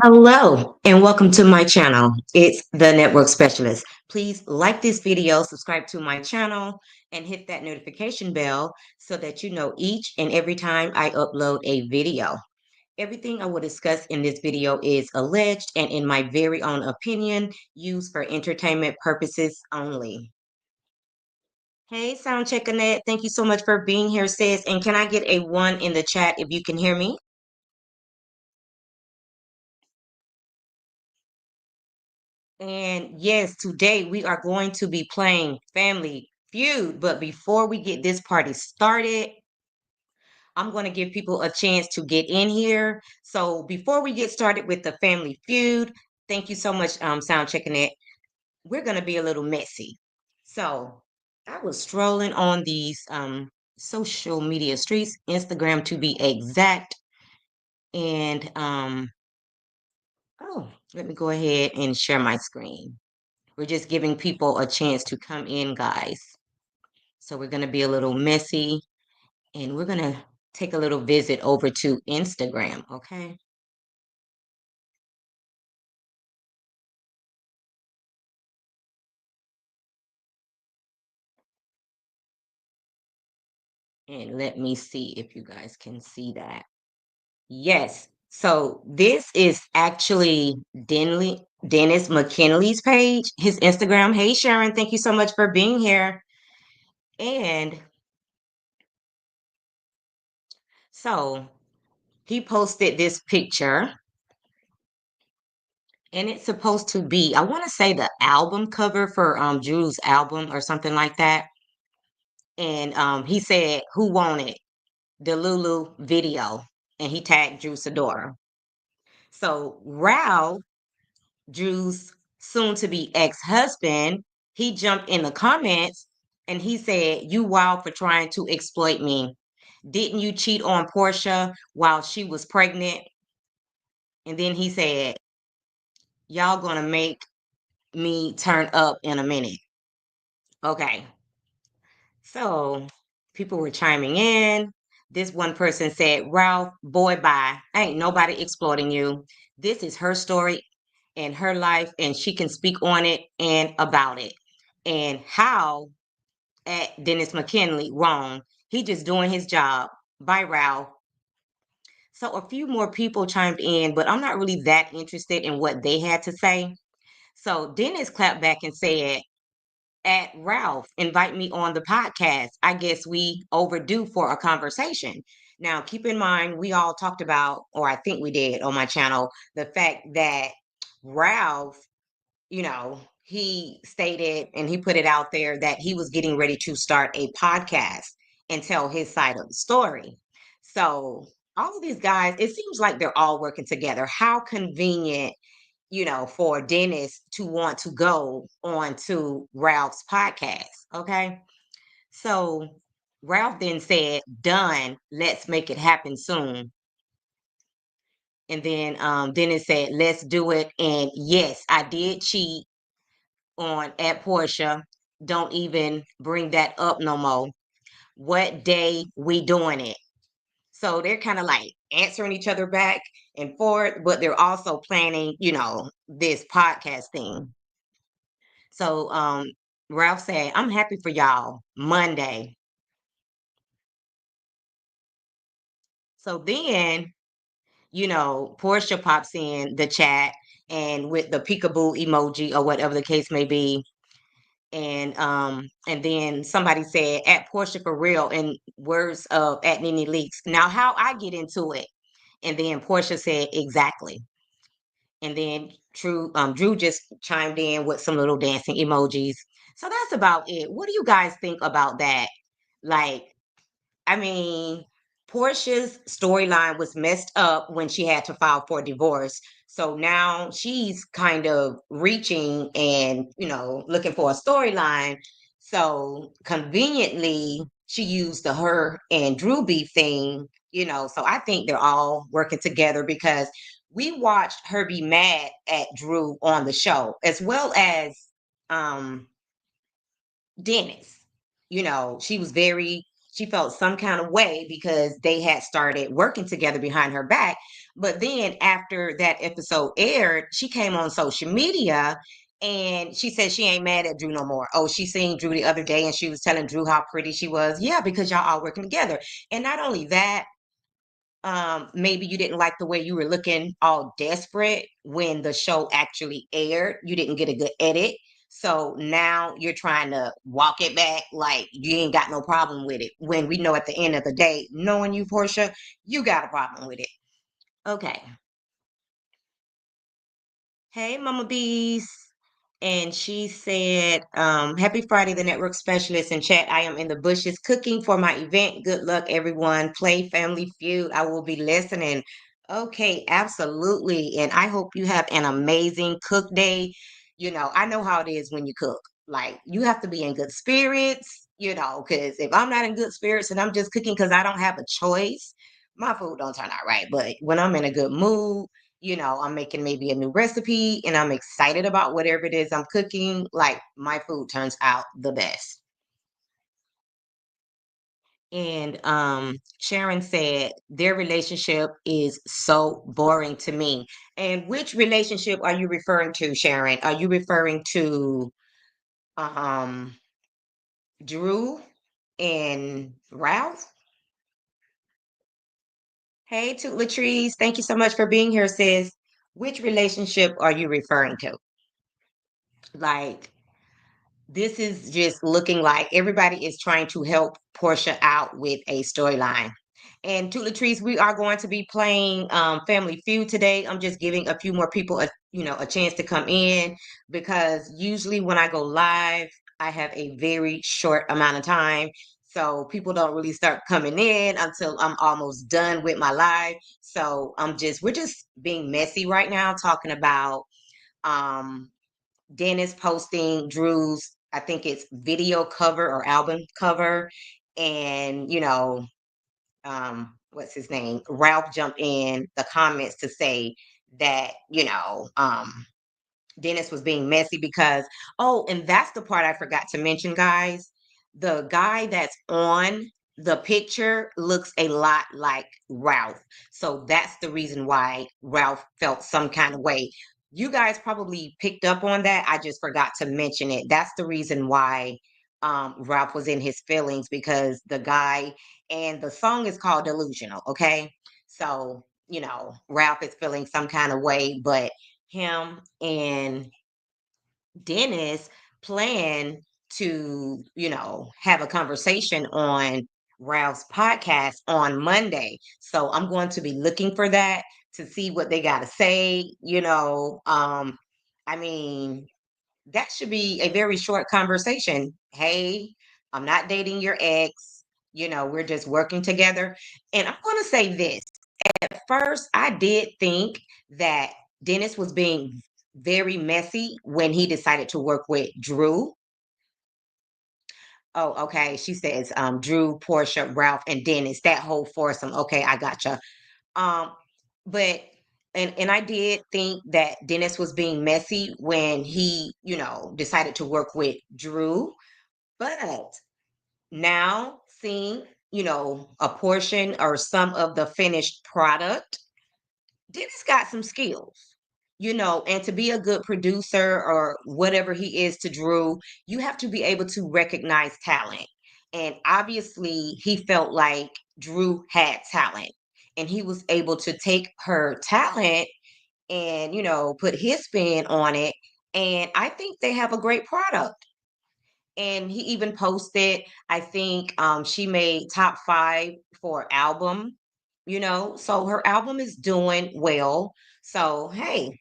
Hello and welcome to my channel. It's the Network Specialist. Please like this video, subscribe to my channel, and hit that notification bell so that you know each and every time I upload a video. Everything I will discuss in this video is alleged and in my very own opinion, used for entertainment purposes only. Hey, Sound Check Annette, thank you so much for being here, sis. And can I get a one in the chat if you can hear me? And yes, today we are going to be playing Family Feud. But before we get this party started, I'm going to give people a chance to get in here. So before we get started with the Family Feud, thank you so much, Sound Checking It. We're going to be a little messy. So I was strolling on these social media streets, Instagram to be exact. And oh, let me go ahead and share my screen. We're just giving people a chance to come in, guys. So we're going to be a little messy and we're going to take a little visit over to Instagram, okay? And let me see if you guys can see that. Yes. So this is actually Dennis McKinley's page, his Instagram. Hey, Sharon, thank you so much for being here. And so he posted this picture, and it's supposed to be, I want to say the album cover for Drew's album or something like that. And he said, "Who wanted the Lulu video?" And he tagged Drew Sidora. So Ralph, Drew's soon-to-be ex-husband, he jumped in the comments and he said, "You wild for trying to exploit me. Didn't you cheat on Portia while she was pregnant?" And then he said, "Y'all gonna make me turn up in a minute." Okay. So people were chiming in. This one person said, "Ralph, boy, bye. Ain't nobody exploiting you. This is her story and her life, and she can speak on it and about it." And how at Dennis McKinley, wrong. He just doing his job. Bye, Ralph. So a few more people chimed in, but I'm not really that interested in what they had to say. So Dennis clapped back and said, "At Ralph, invite me on the podcast. I guess we overdue for a conversation." Now, keep in mind, we all talked about, or I think we did on my channel, the fact that Ralph, he stated and he put it out there that he was getting ready to start a podcast and tell his side of the story. So, all of these guys, it seems like they're all working together. How convenient, for Dennis to want to go on to Ralph's podcast. Okay. So Ralph then said, "Done. Let's make it happen soon." And then Dennis said, "Let's do it." And yes, I did cheat on at Portia. Don't even bring that up no more. What day we doing it? So they're kind of like answering each other back and forth, but they're also planning, this podcast thing. So Ralph said, "I'm happy for y'all Monday." So then, Portia pops in the chat and with the peekaboo emoji or whatever the case may be. And then somebody said, "At Portia for real," in words of at Nene Leaks. Now how I get into it. And then Portia said, "Exactly." And then Drew just chimed in with some little dancing emojis. So that's about it. What do you guys think about that? Like, I mean, Portia's storyline was messed up when she had to file for divorce. So now she's kind of reaching and, looking for a storyline. So conveniently, she used the her and Drew beef thing, So I think they're all working together because we watched her be mad at Drew on the show, as well as um Dennis. She was very she felt some kind of way because they had started working together behind her back. But then after that episode aired, she came on social media and she said she ain't mad at Drew no more. Oh, she seen Drew the other day and she was telling Drew how pretty she was. Yeah, because y'all all working together. And not only that, maybe you didn't like the way you were looking all desperate when the show actually aired. You didn't get a good edit. So now you're trying to walk it back like you ain't got no problem with it. When we know at the end of the day, knowing you, Portia, you got a problem with it. Okay. Hey, Mama Bees. And she said, Happy Friday, the network specialist in chat. I am in the bushes cooking for my event. Good luck, everyone. Play Family Feud. I will be listening. Okay, absolutely. And I hope you have an amazing cook day. You know, I know how it is when you cook. Like, you have to be in good spirits, you know, because if I'm not in good spirits and I'm just cooking because I don't have a choice, my food don't turn out right. But when I'm in a good mood, you know, I'm making maybe a new recipe and I'm excited about whatever it is I'm cooking, like my food turns out the best. And Sharon said their relationship is so boring to me. And which relationship are you referring to, Sharon? Are you referring to um Drew and Ralph? Hey, to Latrice, thank you so much for being here, sis. Which relationship are you referring to? Like, this is just looking like everybody is trying to help Portia out with a storyline. And to Latrice, we are going to be playing Family Feud today. I'm just giving a few more people a chance to come in because usually when I go live, I have a very short amount of time. So people don't really start coming in until I'm almost done with my live. So we're just being messy right now, talking about um Dennis posting Drew's, I think it's video cover or album cover. And, what's his name? Ralph jumped in the comments to say that, Dennis was being messy because, oh, and that's the part I forgot to mention, guys. The guy that's on the picture looks a lot like Ralph. So that's the reason why Ralph felt some kind of way. You guys probably picked up on that. I just forgot to mention it. That's the reason why Ralph was in his feelings because the guy and the song is called Delusional. Okay. So, Ralph is feeling some kind of way, but him and Dennis plan to, have a conversation on Ralph's podcast on Monday. So I'm going to be looking for that to see what they got to say. I mean, that should be a very short conversation. Hey, I'm not dating your ex. We're just working together. And I'm going to say this. At first, I did think that Dennis was being very messy when he decided to work with Drew. Oh, okay. She says Drew, Portia, Ralph, and Dennis, that whole foursome. Okay, I gotcha. Um, but and I did think that Dennis was being messy when he, decided to work with Drew. But now seeing, a portion or some of the finished product, Dennis got some skills, and to be a good producer or whatever he is to Drew, you have to be able to recognize talent. And obviously, he felt like Drew had talent and he was able to take her talent and, put his spin on it. And I think they have a great product. And he even posted, I think she made top 5 for album, so her album is doing well. So hey,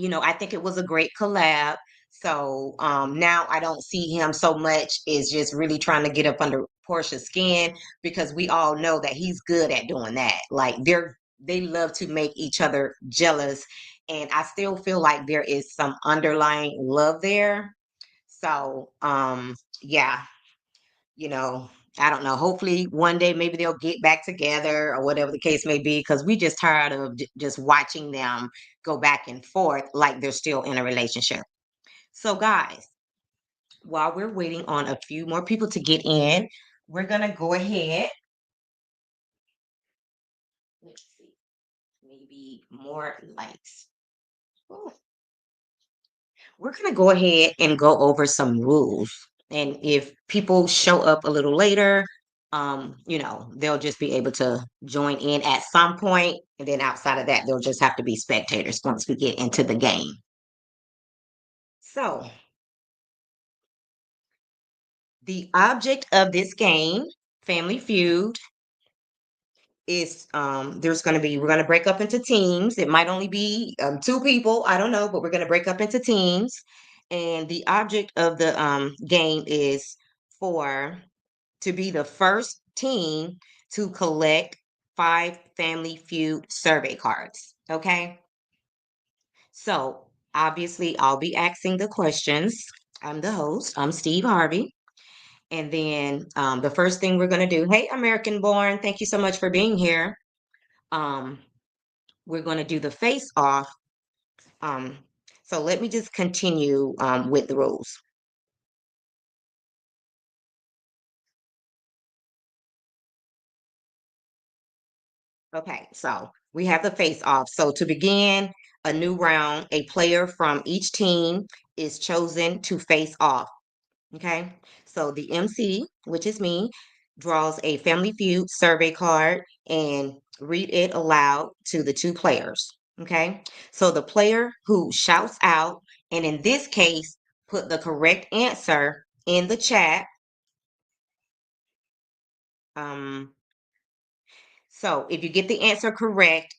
I think it was a great collab. So now I don't see him so much is just really trying to get up under Portia's skin because we all know that he's good at doing that. Like they love to make each other jealous. And I still feel like there is some underlying love there. So yeah, you know, I don't know. Hopefully one day maybe they'll get back together or whatever the case may be because we just tired of just watching them go back and forth like they're still in a relationship. So guys, while we're waiting on a few more people to get in, we're gonna go ahead. Let's see, maybe more lights. Ooh. We're gonna go ahead and go over some rules. And if people show up a little later, they'll just be able to join in at some point, and then outside of that, they'll just have to be spectators once we get into the game. So, the object of this game, Family Feud, is there's going to be we're going to break up into teams. It might only be two people, I don't know, but we're going to break up into teams. And the object of the game is for to be the first team to collect 5 Family Feud survey cards. Okay, so obviously I'll be asking the questions. I'm the host. I'm Steve Harvey. And then the first thing we're going to do, hey, American Born, thank you so much for being here. Um, we're going to do the face off. Um, so let me just continue with the rules. Okay, so we have the face off. So to begin a new round, a player from each team is chosen to face off. Okay, so the MC, which is me, draws a Family Feud survey card and read it aloud to the two players. Okay, so the player who shouts out, and in this case, put the correct answer in the chat. Um, so if you get the answer correct,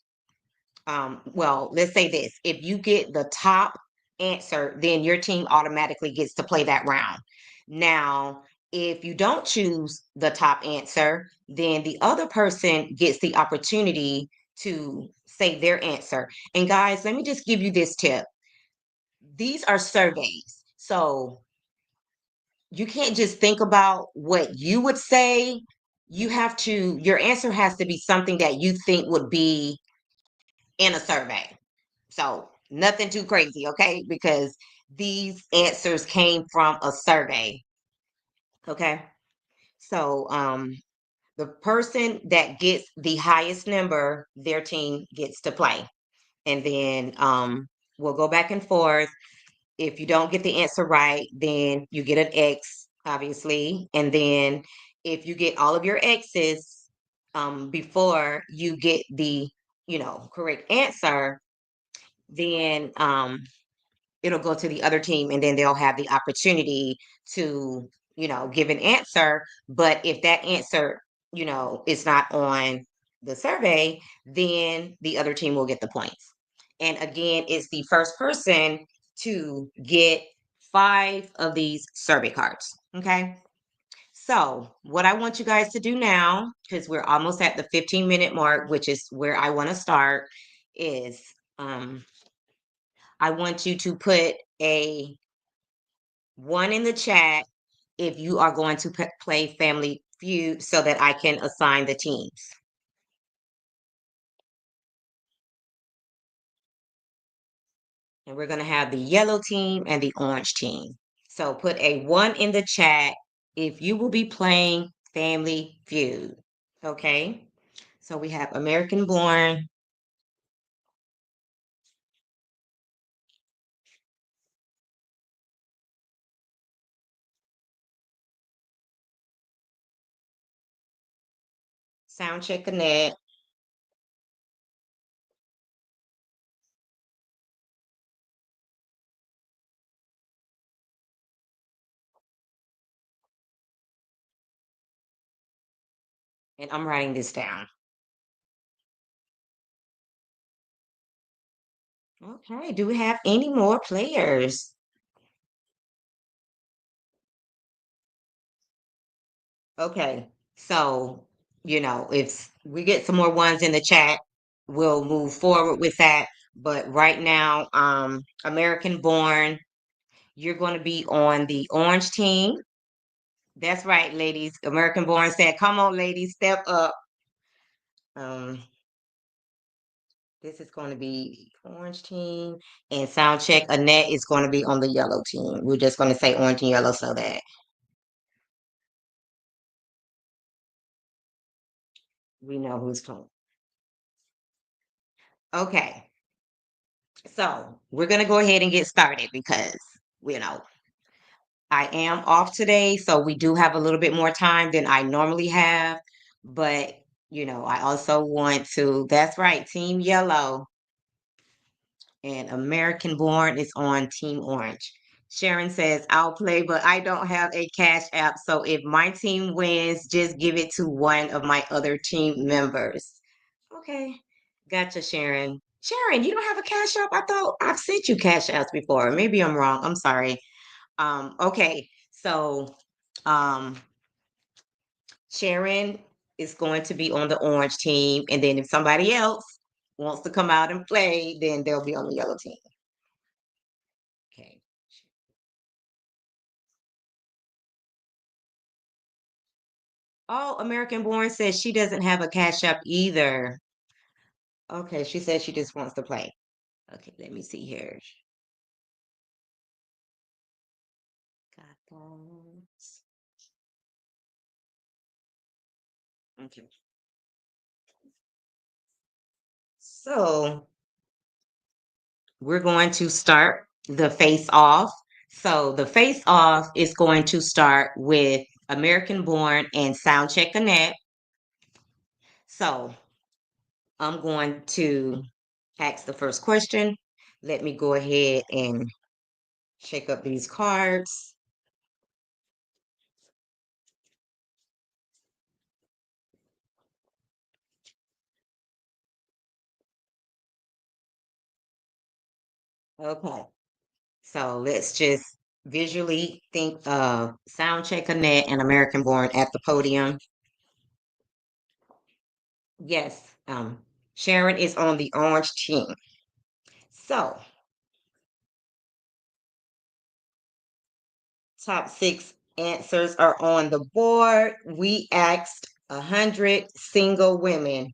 well, let's say this. If you get the top answer, then your team automatically gets to play that round. Now, if you don't choose the top answer, then the other person gets the opportunity to say their answer. And guys, let me just give you this tip. These are surveys. So you can't just think about what you would say. Your answer has to be something that you think would be in a survey. So nothing too crazy, okay? Because these answers came from a survey, okay? So the person that gets the highest number, their team gets to play. And then we'll go back and forth. If you don't get the answer right, then you get an X, obviously. And then if you get all of your X's before you get the, correct answer, then it'll go to the other team and then they'll have the opportunity to, give an answer. But if that answer, is not on the survey, then the other team will get the points. And again, it's the first person to get 5 of these survey cards. Okay. So, what I want you guys to do now, because we're almost at the 15-minute mark, which is where I want to start, is I want you to put a 1 in the chat if you are going to play Family Feud so that I can assign the teams. And we're going to have the yellow team and the orange team. So put a 1 in the chat if you will be playing Family Feud. Okay. So we have American Born, Soundcheck Connect, and I'm writing this down. Okay. Do we have any more players? Okay. So, if we get some more ones in the chat, we'll move forward with that. But right now, American Born, you're going to be on the orange team. That's right, ladies. American Born said, come on, ladies, step up. Um, this is going to be orange team. And sound check, Annette is going to be on the yellow team. We're just going to say orange and yellow so that We know who's coming. Okay, so we're gonna go ahead and get started because you know I am off today, so we do have a little bit more time than I normally have. But I also want to. That's right, Team Yellow and American Born is on Team Orange. Sharon says, I'll play, but I don't have a cash app. So if my team wins, just give it to one of my other team members. Okay. Gotcha, Sharon. Sharon, you don't have a cash app? I thought I've sent you cash apps before. Maybe I'm wrong. I'm sorry. Okay. So um Sharon is going to be on the orange team, and then if somebody else wants to come out and play, then they'll be on the yellow team. Okay. Oh, American Born says she doesn't have a cash app either. Okay, she says she just wants to play. Okay, let me see here. Got those. Okay. So we're going to start the face off. So the face off is going to start with American Born and Soundcheck Annette. So I'm going to ask the first question. Let me go ahead and shake up these cards. Okay. So let's just visually think of Soundcheck Annette and American Born at the podium. Yes, Sharon is on the orange team. So top six answers are on the board. We asked 100 single women.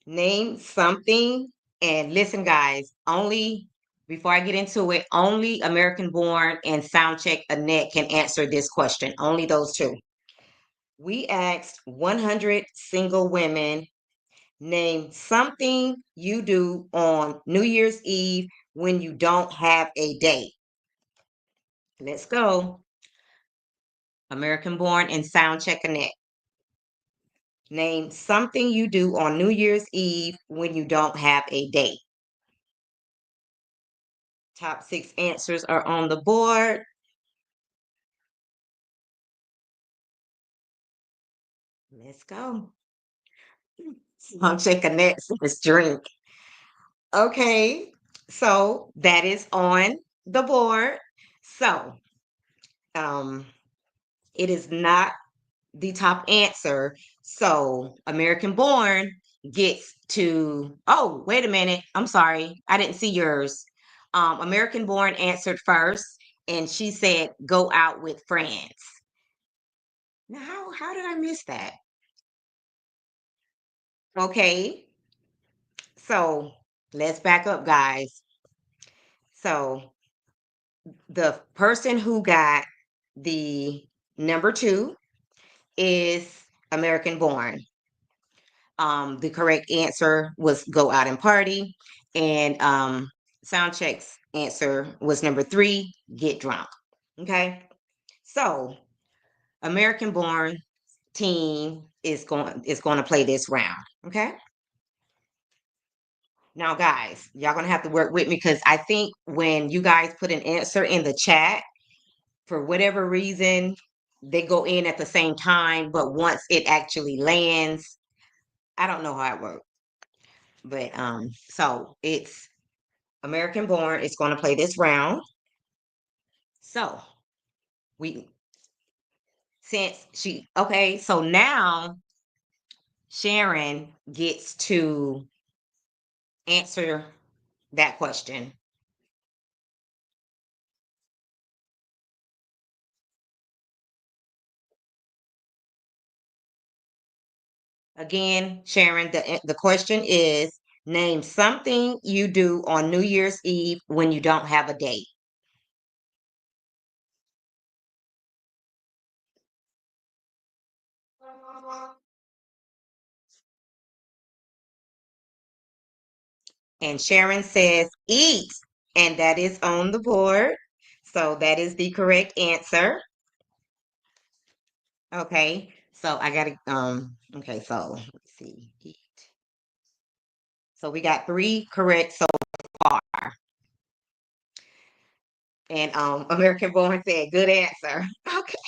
Name something. And listen, guys, only before I get into it, only American Born and Soundcheck Annette can answer this question. Only those two. We asked 100 single women, name something you do on New Year's Eve when you don't have a date. Let's go. American Born and Soundcheck Annette. Name something you do on New Year's Eve when you don't have a date. Top six answers are on the board. Let's go. Soundcheck Annette says drink. Okay, so that is on the board. So, um, it is not the top answer. So American Born gets to, oh, wait a minute. I'm sorry. I didn't see yours. American Born answered first and she said, go out with friends. Now, how did I miss that? Okay. So let's back up, guys. So the person who got the number two is American Born. The correct answer was go out and party. And Soundcheck's answer was number three, get drunk. Okay. So American Born team is going to play this round. Okay. Now, guys, y'all gonna have to work with me because I think when you guys put an answer in the chat, for whatever reason, they go in at the same time, but once it actually lands, I don't know how it works. But so it's American Born is going to play this round. So we since she okay, so now Sharon gets to answer that question. Again, Sharon, the question is name something you do on New Year's Eve when you don't have a date. And Sharon says eat, and that is on the board. So that is the correct answer. Okay, so I gotta okay, so let's see. Eat. So we got three correct so far. And American Born said good answer. Okay.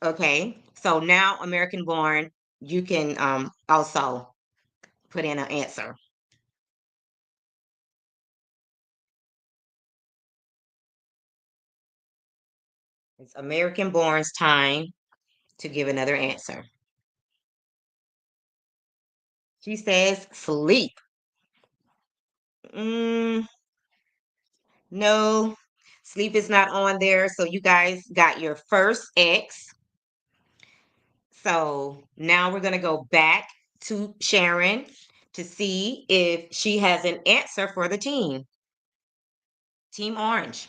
Okay. So now American Born, you can also put in an answer. It's American Born's time to give another answer. She says sleep. Mm, no, sleep is not on there. So you guys got your first X. So now we're going to go back to Sharon to see if she has an answer for the team. Team Orange.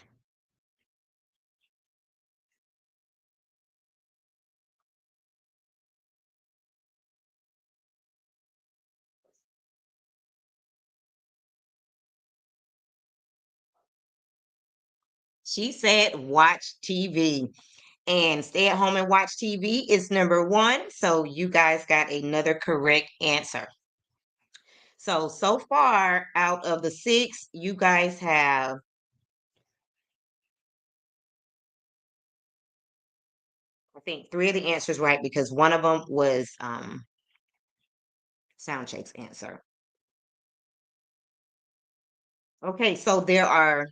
She said watch TV. And stay at home and watch TV is number one. So you guys got another correct answer. So far out of the six, you guys have, I think, three of the answers right because one of them was Soundcheck's answer. Okay, so there are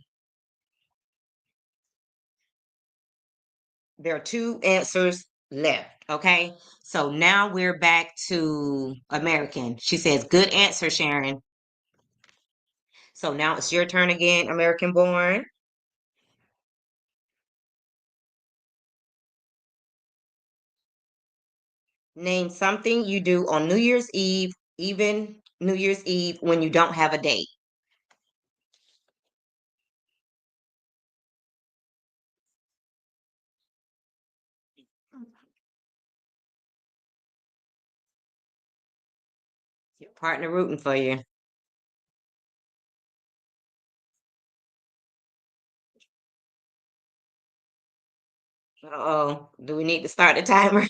two answers left. Okay, so now we're back to American. She says, "Good answer, Sharon." So now it's your turn again, American Born. Name something you do on New Year's Eve, even New Year's Eve when you don't have a date. Your partner rooting for you. Uh-oh. Do we need to start the timer?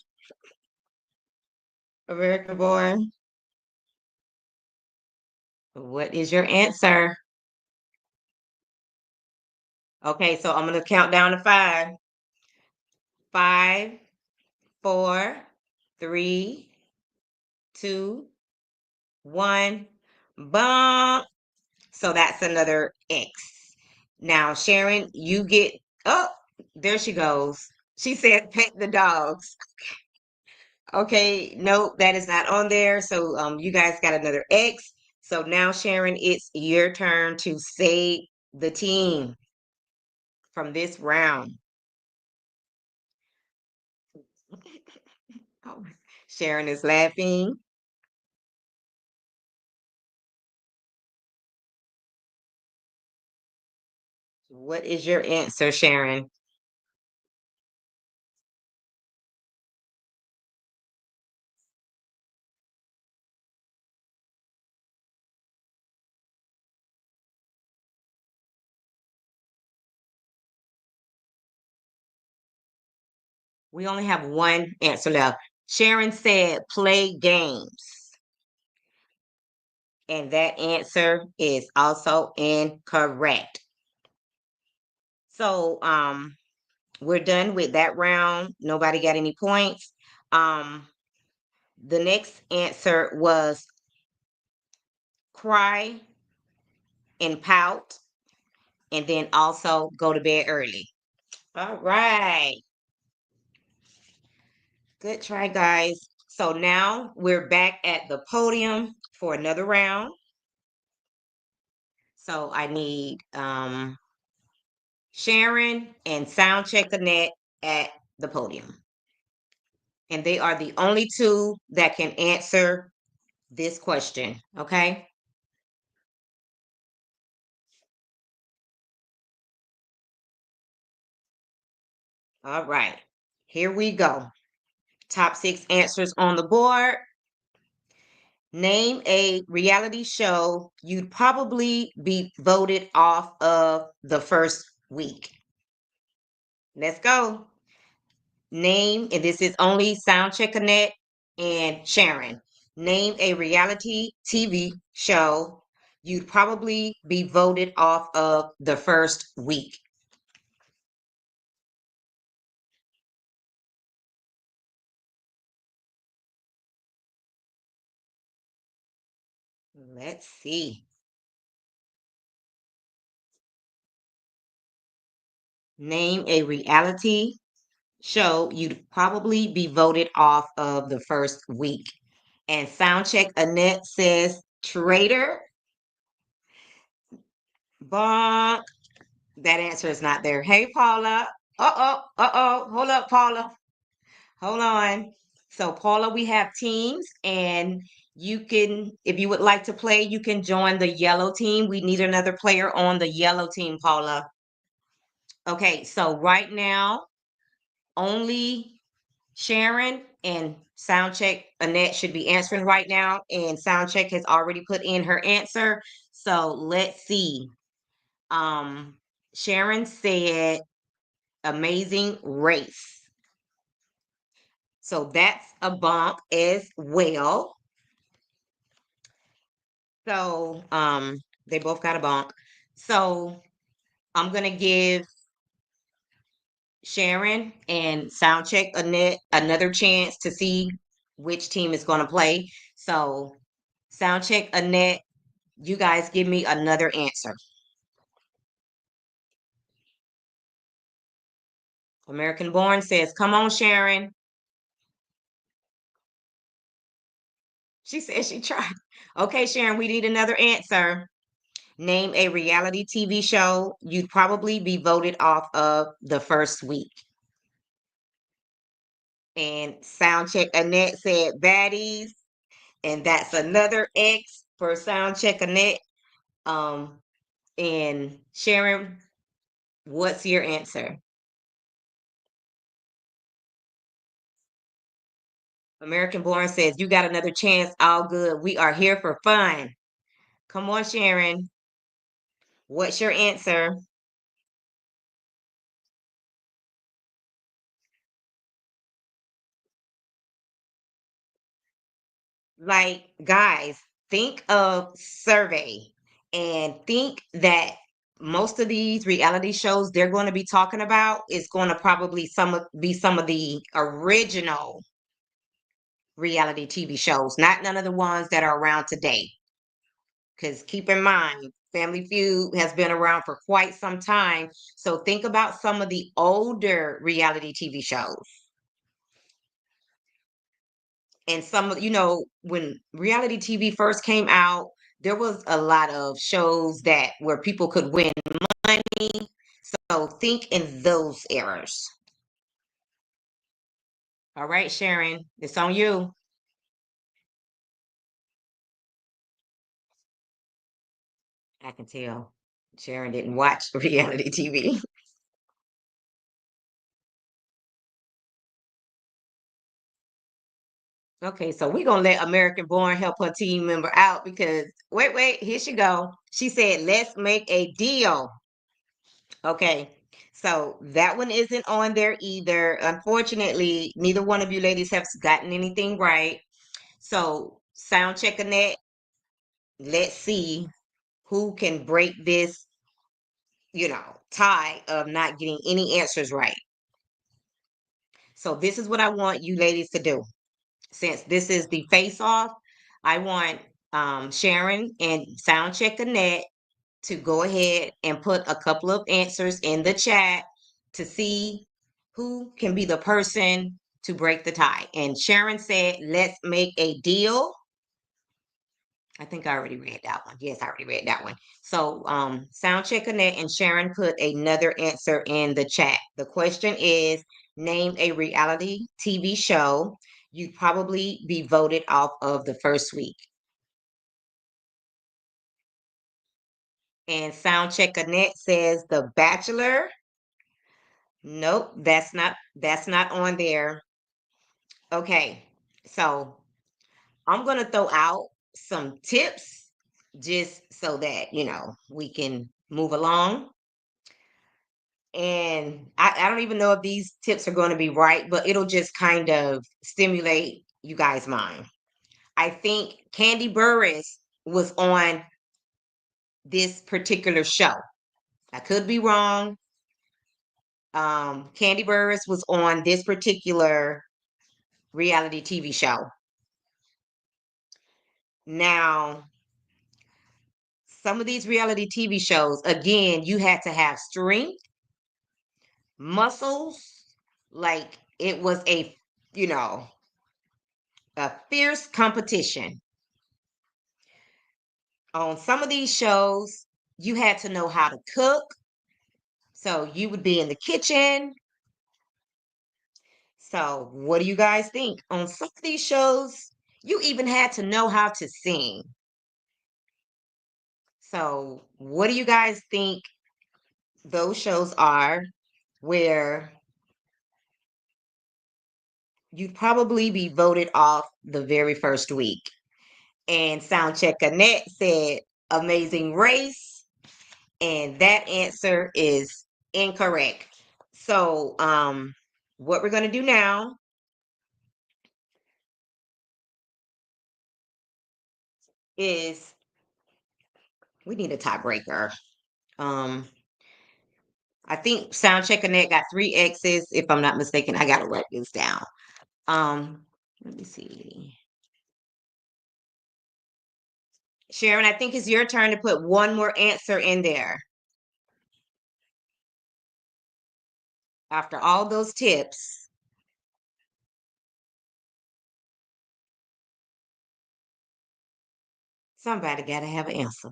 American Born. What is your answer? Okay, so I'm gonna count down to five. Five, four, three, two, one. Bump. So that's another X. Now, Sharon, you get, oh, there she goes. She said pet the dogs. Okay, nope, that is not on there. So you guys got another X. So now, Sharon, it's your turn to save the team from this round. Oh, Sharon is laughing. What is your answer, Sharon? We only have one answer left. Sharon said play games. And that answer is also incorrect. So we're done with that round. Nobody got any points. The next answer was cry and pout, and then also go to bed early. All right. Good try, guys. So now we're back at the podium for another round. So I need Sharon and Soundcheck Annette at the podium. And they are the only two that can answer this question. Okay. All right. Here we go. Top six answers on the board. Name a reality show you'd probably be voted off of the first week. Let's go. Name, and this is only Soundcheck Annette and Sharon. Name a reality TV show you'd probably be voted off of the first week. Let's see. Name a reality show you'd probably be voted off of the first week. And Soundcheck Annette says traitor. Bonk. That answer is not there. Hey, Paula. Hold up, Paula. Hold on. So, Paula, we have teams, and you can, if you would like to play, you can join the yellow team. We need another player on the yellow team, Paula. Okay, so right now, only Sharon and Soundcheck Annette should be answering right now, and Soundcheck has already put in her answer. So let's see. Um, Sharon said Amazing Race. So that's a bump as well. So they both got a bump. So I'm gonna give Sharon and Soundcheck Annette another chance to see which team is gonna play. So Soundcheck Annette, you guys give me another answer. American Born says, come on, Sharon. She says she tried. Okay, Sharon, we need another answer. Name a reality TV show you'd probably be voted off of the first week. And Soundcheck Annette said baddies. And that's another X for Soundcheck Annette. Um, and Sharon, what's your answer? American Born says, you got another chance. All good. We are here for fun. Come on, Sharon. What's your answer? Like, guys, think of Survey and think that most of these reality shows they're going to be talking about is going to probably be some of the original reality TV shows, not none of the ones that are around today. Because keep in mind, Family Feud has been around for quite some time. So think about some of the older reality TV shows. And some of, when reality TV first came out, there was a lot of shows that where people could win money. So think in those eras. All right, Sharon, it's on you. I can tell Sharon didn't watch reality TV. Okay, so we're gonna let American Born help her team member out because wait, here she go. She said, "Let's make a deal." Okay, so that one isn't on there either. Unfortunately, neither one of you ladies have gotten anything right. So sound check Annette. Let's see who can break this, tie of not getting any answers right. So this is what I want you ladies to do. Since this is the face off, I want Sharon and Soundcheck Annette to go ahead and put a couple of answers in the chat to see who can be the person to break the tie. And Sharon said, let's make a deal. I think I already read that one. Yes, I already read that one. So Soundcheck Annette and Sharon put another answer in the chat. The question is, name a reality TV show you'd probably be voted off of the first week. And Soundcheck Annette says The Bachelor. Nope, that's not on there. Okay. So I'm gonna throw out some tips just so that, we can move along. And I don't even know if these tips are going to be right, but it'll just kind of stimulate you guys' mind. I think Candy Burris was on this particular show. I could be wrong. Candy Burris was on this particular reality TV show. Now, some of these reality TV shows, again, you had to have strength, muscles, like it was you know, a fierce competition. On some of these shows, you had to know how to cook. So you would be in the kitchen. So, what do you guys think? On some of these shows, you even had to know how to sing. So, what do you guys think those shows are where you'd probably be voted off the very first week? And Soundcheck Annette said Amazing Race, and that answer is incorrect. So, what we're going to do now is we need a tiebreaker. Um, I think Soundcheck Annette got 3 X's. If I'm not mistaken, I got to write this down. Let me see. Sharon, I think it's your turn to put one more answer in there. After all those tips, somebody got to have an answer.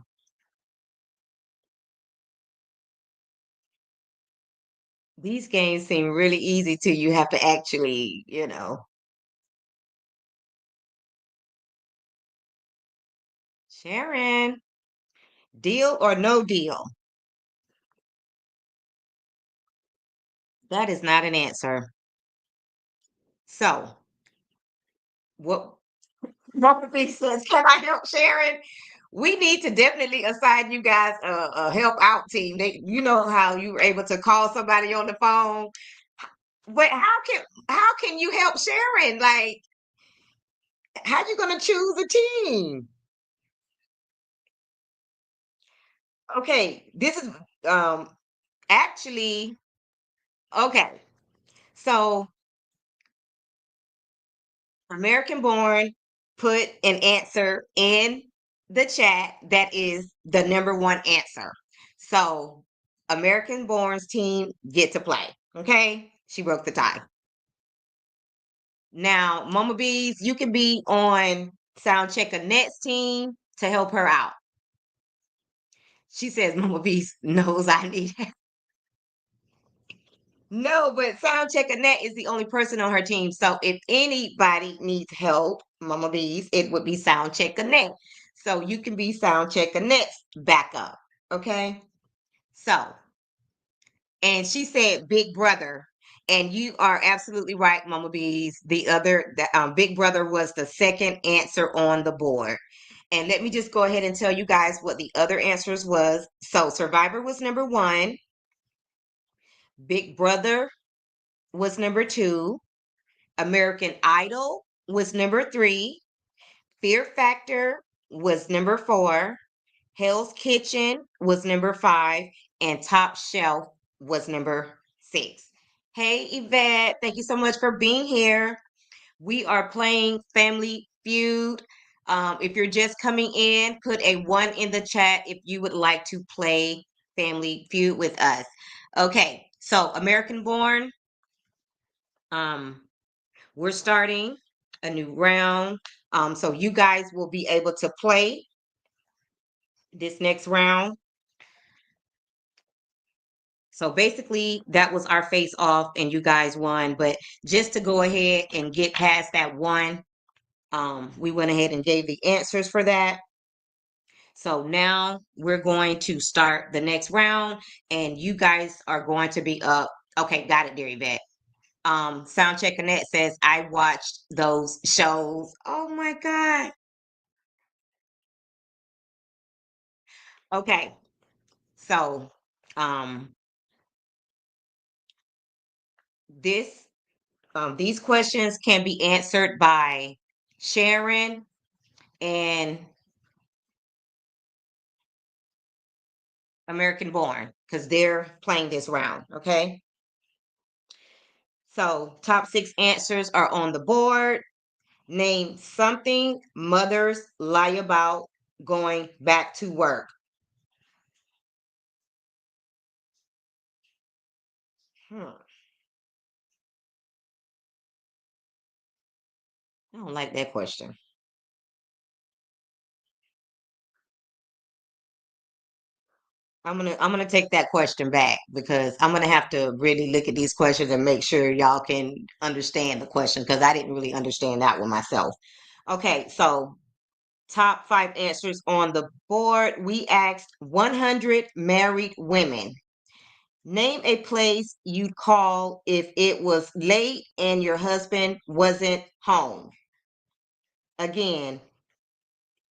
These games seem really easy till you have to actually. Sharon, deal or no deal? That is not an answer. So, what Robert B says, can I help Sharon? We need to definitely assign you guys a help out team. You know how you were able to call somebody on the phone. But how can you help Sharon? Like, how you gonna choose a team? Okay, this is um actually okay. So American Born put an answer in the chat that is the number one answer. So American Born's team get to play. Okay, she broke the tie. Now, Mama Bees, you can be on Soundcheck Annette's team to help her out. She says Mama Bees knows I need help. No, but Soundcheck Annette is the only person on her team. So if anybody needs help, Mama Bees, it would be Soundcheck Annette. So you can be Soundcheck Annette's backup. Okay. So, and she said Big Brother. And you are absolutely right, Mama Bees. Big Brother was the second answer on the board. And let me just go ahead and tell you guys what the other answers was. So Survivor was number one. Big Brother was number two. American Idol was number three. Fear Factor was number four. Hell's Kitchen was number five. And Top Shelf was number six. Hey, Yvette, thank you so much for being here. We are playing Family Feud. If you're just coming in, put a 1 in the chat if you would like to play Family Feud with us. Okay, so American Born, um, we're starting a new round. So you guys will be able to play this next round. So basically, that was our face off, and you guys won. But just to go ahead and get past that one, we went ahead and gave the answers for that. So now we're going to start the next round, and you guys are going to be up. Okay, got it, dear Yvette. Soundcheck Annette says I watched those shows. Oh my God. Okay. So, um, this these questions can be answered by Sharon and American Born because they're playing this round. Okay. So, top six answers are on the board. Name something mothers lie about going back to work. Hmm, I don't like that question. I'm gonna take that question back because I'm gonna have to really look at these questions and make sure y'all can understand the question because I didn't really understand that one myself. Okay, so top five answers on the board. We asked 100 married women. Name a place you'd call if it was late and your husband wasn't home. Again,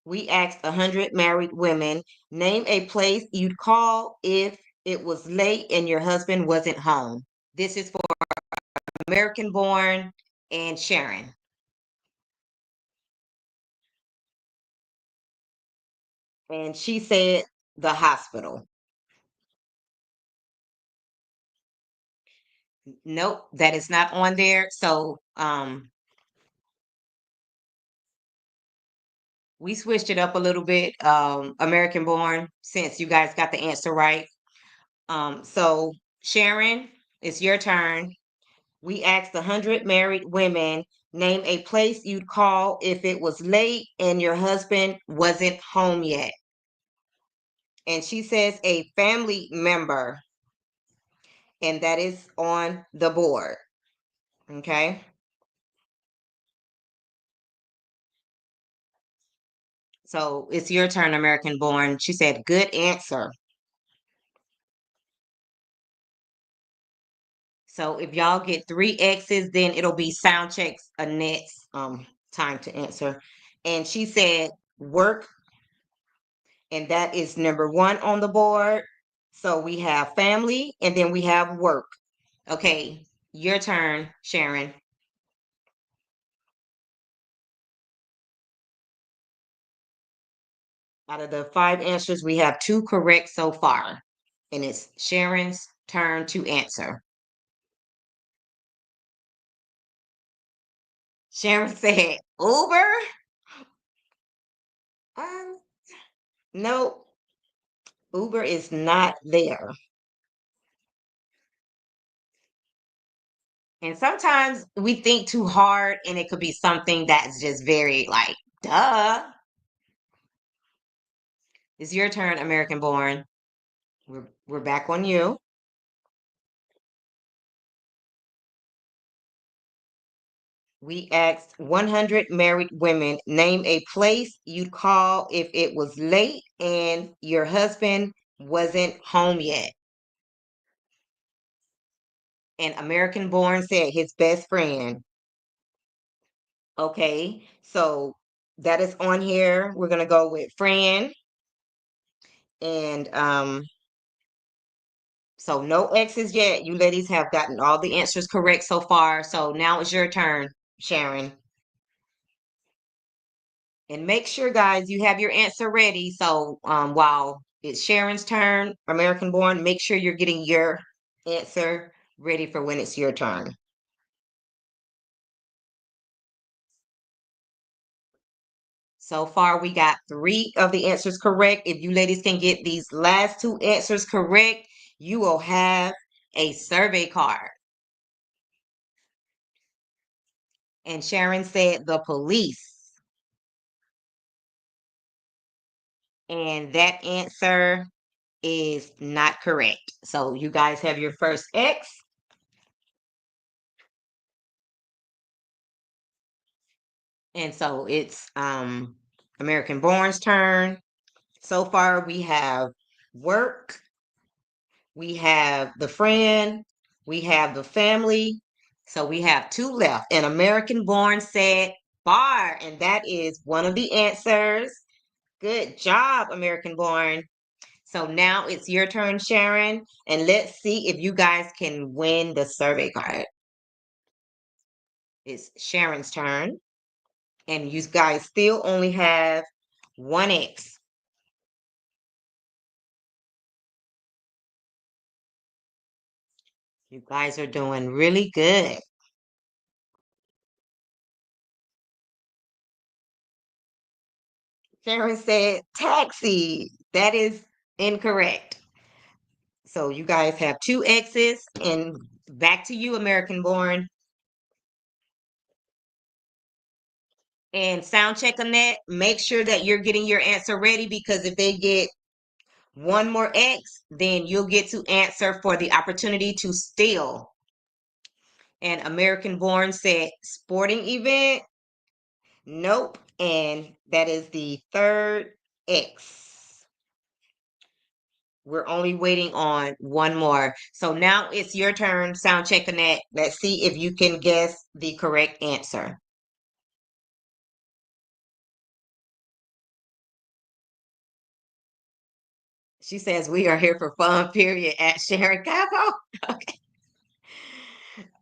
we asked 100 married women, name a place you'd call if it was late and your husband wasn't home. This is for American Born and Sharon. And she said the hospital. Nope, that is not on there. So we switched it up a little bit. American Born, since you guys got the answer right. So Sharon, it's your turn. We asked 100 married women, name a place you'd call if it was late and your husband wasn't home yet. And she says a family member, and that is on the board. Okay. So it's your turn, American Born. She said, good answer. So if y'all get three X's, then it'll be sound checks Annette's time to answer. And she said work, and that is number one on the board. So we have family and then we have work. Okay, your turn, Sharon. Out of the five answers, we have two correct so far. And it's Sharon's turn to answer. Sharon said, Uber? Um, no, Uber is not there. And sometimes we think too hard and it could be something that's just very like, duh. It's your turn, American Born. We're back on you. We asked 100 married women, name a place you'd call if it was late and your husband wasn't home yet. And American Born said his best friend. Okay, so that is on here. We're gonna go with friend. And so no X's yet. You ladies have gotten all the answers correct so far. So now it's your turn, Sharon. And make sure, guys, you have your answer ready. So while it's Sharon's turn, American Born, make sure you're getting your answer ready for when it's your turn. So far, we got three of the answers correct. If you ladies can get these last two answers correct, you will have a survey card. And Sharon said the police. And that answer is not correct. So you guys have your first X. And so it's American Born's turn. So far we have work, we have the friend, we have the family. So we have two left. And American Born said bar, and that is one of the answers. Good job, American Born. So now it's your turn, Sharon, and let's see if you guys can win the survey card. It's Sharon's turn, and you guys still only have one X. You guys are doing really good. Sharon said taxi. That is incorrect. So you guys have two X's, and back to you, American Born. And sound check Annette, make sure that you're getting your answer ready, because if they get one more X, then you'll get to answer for the opportunity to steal. And American Born said sporting event. Nope. And that is the third X. We're only waiting on one more. So now it's your turn, sound check Annette. Let's see if you can guess the correct answer. She says we are here for fun, period, at Sharon Capo. Okay.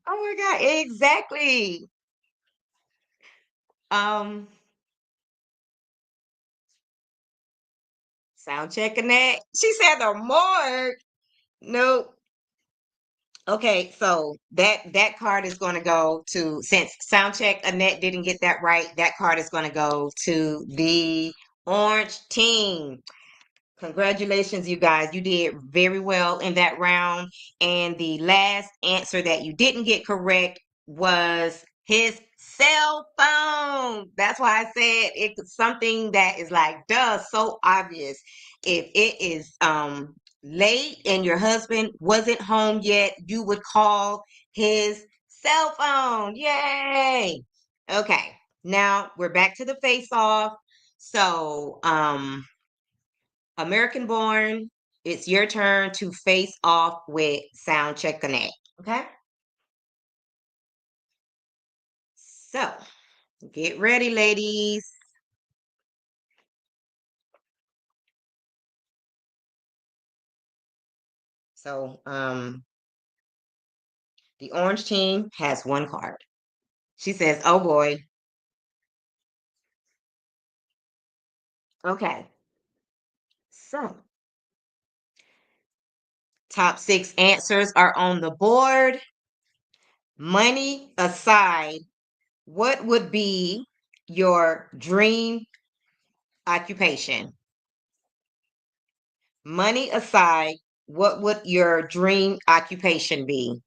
Oh my God, exactly. Um, sound checking that. She said the morgue. Nope. Okay, so that card is going to go to, since sound check Annette didn't get that right, that card is going to go to the orange team. Congratulations, you guys. You did very well in that round. And the last answer that you didn't get correct was his cell phone. That's why I said it's something that is like, duh, so obvious. If it is late and your husband wasn't home yet, you would call his cell phone. Yay. Okay. Now we're back to the face off. So, American Born, it's your turn to face off with Sound Check Connect. Okay. So get ready, ladies. So the orange team has one card. She says, oh boy. Okay. So top six answers are on the board. Money aside, what would be your dream occupation? Money aside, what would your dream occupation be?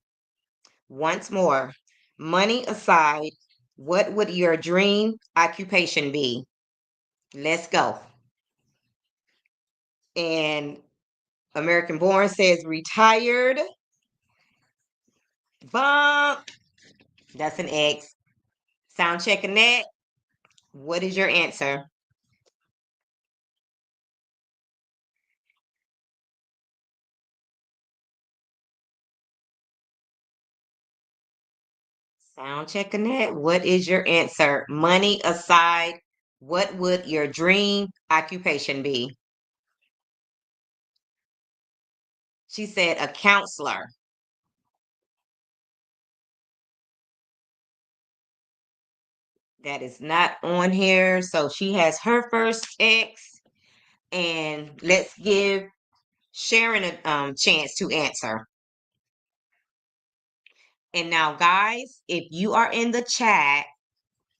Once more, money aside, what would your dream occupation be? Let's go. And American Born says retired. Bump. That's an X. Sound checking that. What is your answer? Sound checking that. What is your answer? Money aside, what would your dream occupation be? She said a counselor. That is not on here. So she has her first X. And let's give Sharon a chance to answer. And now, guys, if you are in the chat,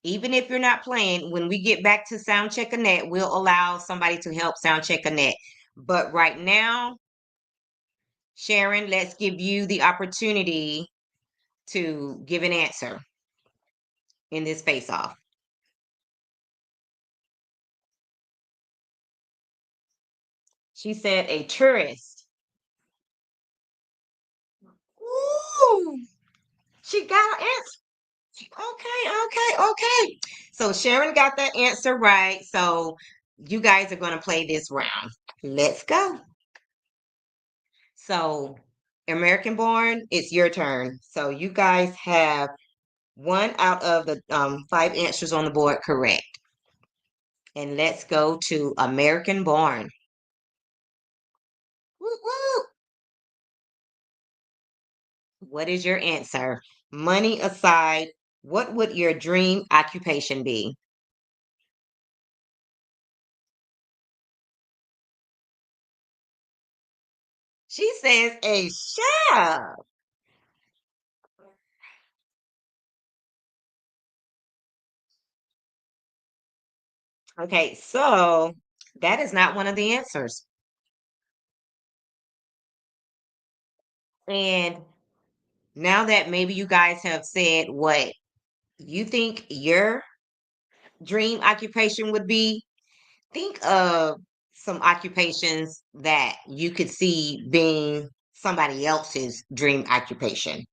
even if you're not playing, when we get back to Sound Check Annette, we'll allow somebody to help Sound Check Annette. But right now, Sharon, let's give you the opportunity to give an answer in this face off. She said a tourist. Ooh, she got an answer. Okay. So Sharon got that answer right. So you guys are going to play this round. Let's go. So, American Born, it's your turn. So you guys have one out of the five answers on the board correct. And let's go to American Born. What is your answer? Money aside, what would your dream occupation be? She says a chef. Okay, so that is not one of the answers. And now that maybe you guys have said what you think your dream occupation would be, think of some occupations that you could see being somebody else's dream occupation.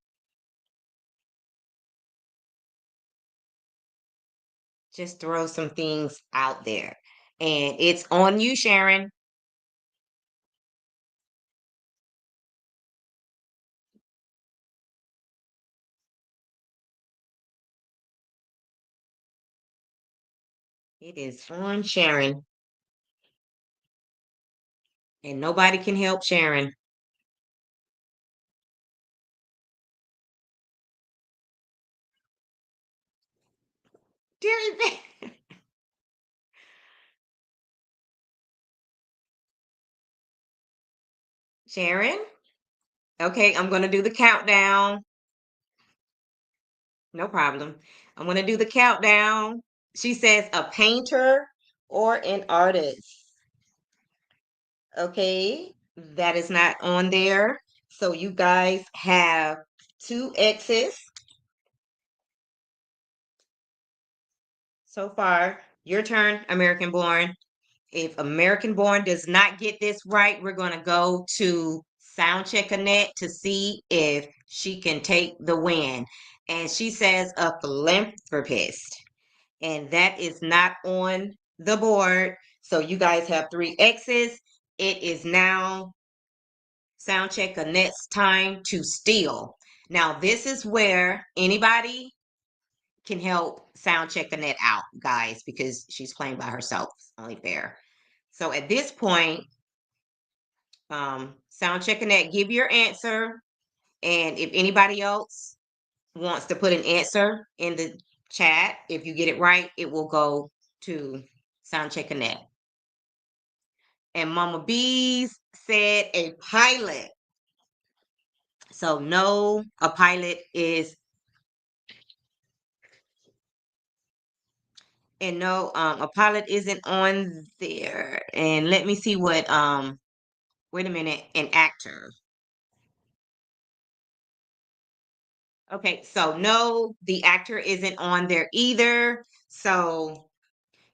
Just throw some things out there. And it's on you, Sharon. It is on Sharon. And nobody can help Sharon. Dear Sharon? Okay, I'm going to do the countdown. No problem. I'm going to do the countdown. She says a painter or an artist. Okay, that is not on there. So you guys have two X's so far. Your turn, American Born. If American Born does not get this right, we're going to go to Sound Check Annette to see if she can take the win. And she says a philanthropist. And that is not on the board. So you guys have three X's. It is now Sound Check Annette's time to steal. Now, this is where anybody can help Sound Check Annette out, guys, because she's playing by herself. It's only fair. So at this point, Sound Check Annette, give your answer. And if anybody else wants to put an answer in the chat, if you get it right, it will go to Sound Check Annette. And Mama Bees said a pilot. So no, a pilot is, and no, a pilot isn't on there. And let me see what, wait a minute, an actor. Okay, so no, the actor isn't on there either. So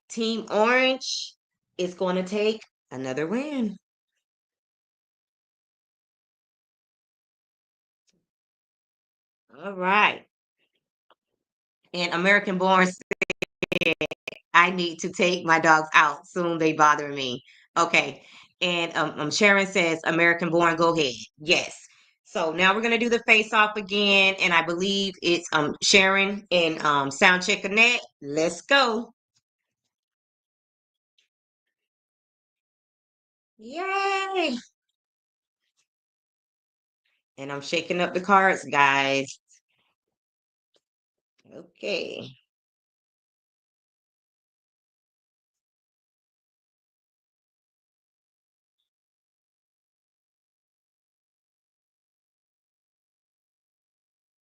Team Orange is going to take another win. All right. And American Born said, I need to take my dogs out. Soon they bother me. Okay. And Sharon says, American Born, go ahead. Yes. So now we're gonna do the face off again, and I believe it's Sharon and Sound Check Annette. Let's go. Yay! And I'm shaking up the cards, guys. Okay.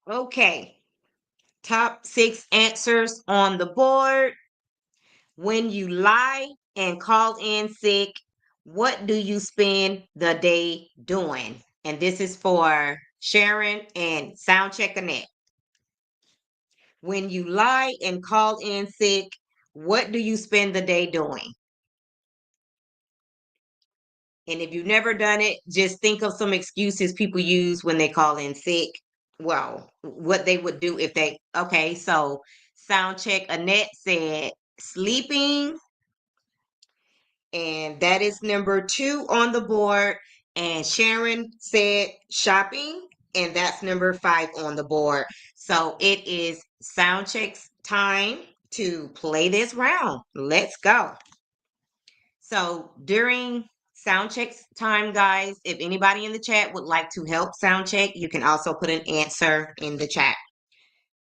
Okay. Top six answers on the board. When you lie and call in sick, what do you spend the day doing? And this is for Sharon and Soundcheck Annette. When you lie and call in sick, what do you spend the day doing? And if you've never done it, just think of some excuses people use when they call in sick. Well, what they would do if they, okay, so Soundcheck Annette said sleeping, and that is number two on the board. And Sharon said shopping, and that's number five on the board. So it is Soundcheck's time to play this round. Let's go. So during Sound check time, guys. If anybody in the chat would like to help sound check, you can also put an answer in the chat.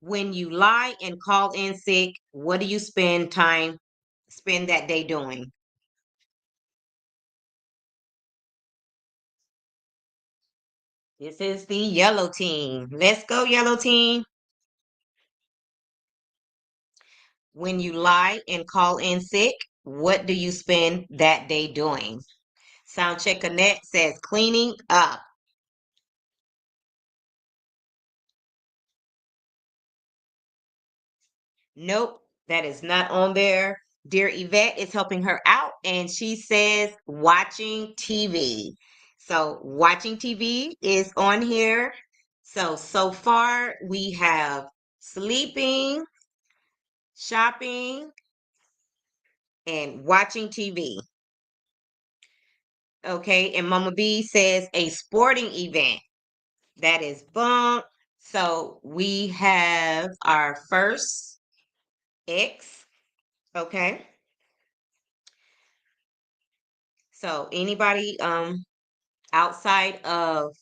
When you lie and call in sick, what do you spend that day doing? This is the yellow team. Let's go, yellow team. When you lie and call in sick, what do you spend that day doing? Soundcheck Connect says cleaning up. Nope, that is not on there. Dear Yvette is helping her out and she says watching TV. So watching TV is on here. So far we have sleeping, shopping, and watching TV. Okay, and Mama B says a sporting event. That is bunk. So we have our first X. Okay. So anybody outside of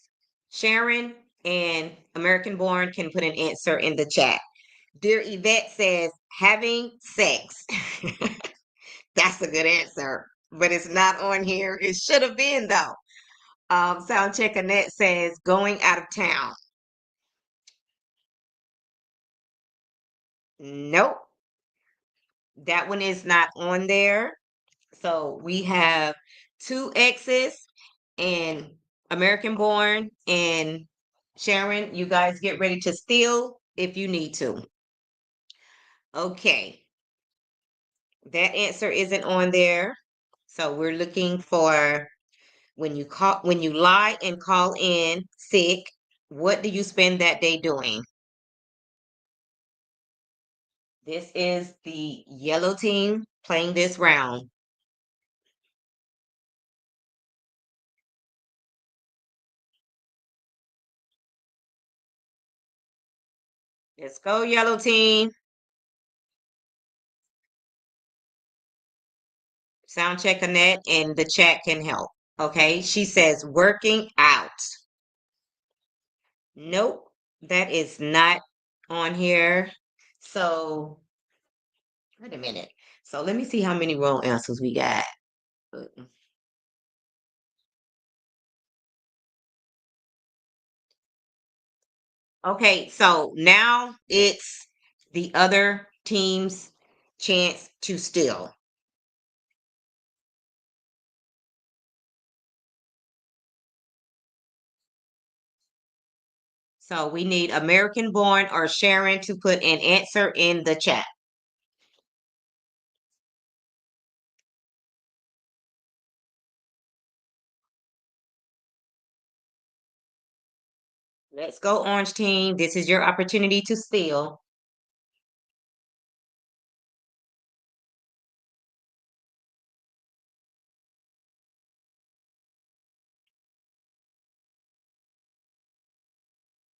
Sharon and American Born can put an answer in the chat. Dear Yvette says having sex. That's a good answer, but it's not on here. It should have been though. Soundcheck Annette says going out of town. Nope, that one is not on there. So we have two X's and American Born and Sharon. You guys get ready to steal if you need to. Okay, that answer isn't on there. So we're looking for when you lie and call in sick, what do you spend that day doing? This is the yellow team playing this round. Let's go, yellow team. Sound check Annette and the chat can help. Okay, she says working out. Nope, that is not on here. So, wait a minute. So, let me see how many wrong answers we got. Okay, so now it's the other team's chance to steal. So we need American Born or Sharon to put an answer in the chat. Let's go, Orange Team. This is your opportunity to steal.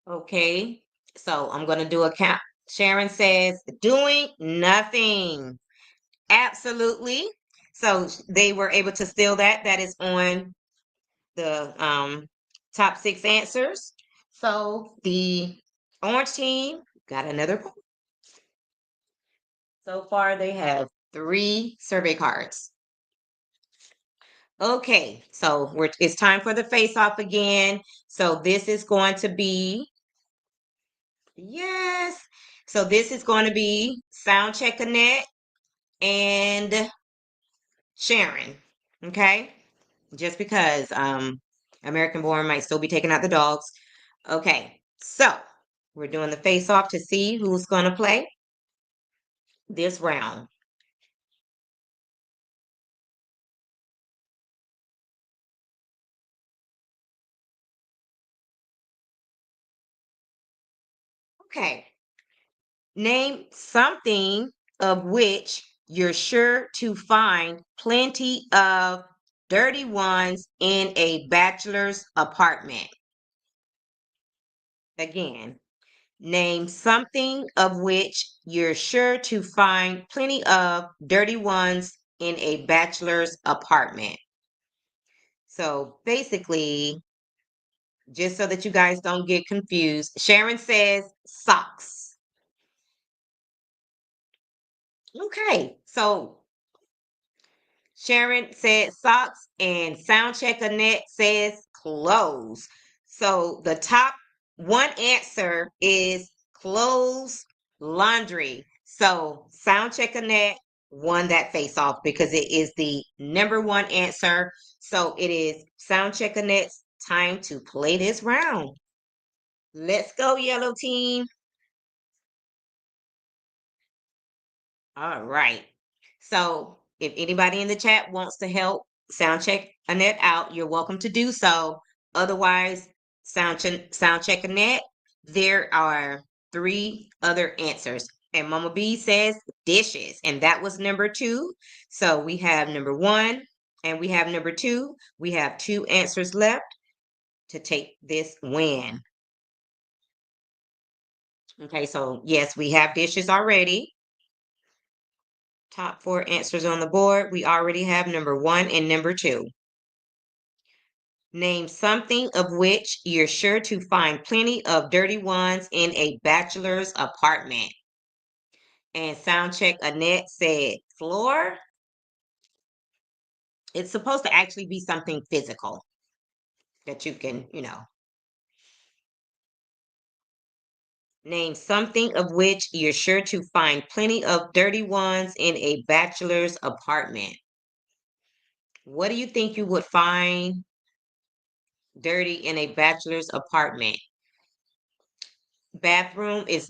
Okay, so I'm going to do a count. Sharon says, doing nothing. Absolutely. So they were able to steal that. That is on the top 6 answers. So the Orange Team got another point. So far, they have 3 survey cards. Okay, so it's time for the face-off again. So this is going to be, yes. So this is going to be Sound Check Annette and Sharon. Okay, just because American Born might still be taking out the dogs. Okay, so we're doing the face-off to see who's going to play this round. Okay, name something of which you're sure to find plenty of dirty ones in a bachelor's apartment. Again, name something of which you're sure to find plenty of dirty ones in a bachelor's apartment. So basically, just so that you guys don't get confused, Sharon says socks. Okay, so Sharon said socks, and Soundcheck Annette says clothes. So the top one answer is clothes, laundry. So Soundcheck Annette won that face off because it is the number one answer. So it is Soundcheck Annette's time to play this round. Let's go, yellow team. All right. So if anybody in the chat wants to help sound check Annette out, you're welcome to do so. Otherwise, sound check Annette. There are three other answers. And Mama B says dishes, and that was number two. So we have number one and we have number two. We have two answers left to take this win. Okay, so yes, we have dishes already. Top four answers on the board. We already have number one and number two. Name something of which you're sure to find plenty of dirty ones in a bachelor's apartment. And Soundcheck Annette said floor. It's supposed to actually be something physical that you can. Name something of which you're sure to find plenty of dirty ones in a bachelor's apartment. What do you think you would find dirty in a bachelor's apartment? Bathroom is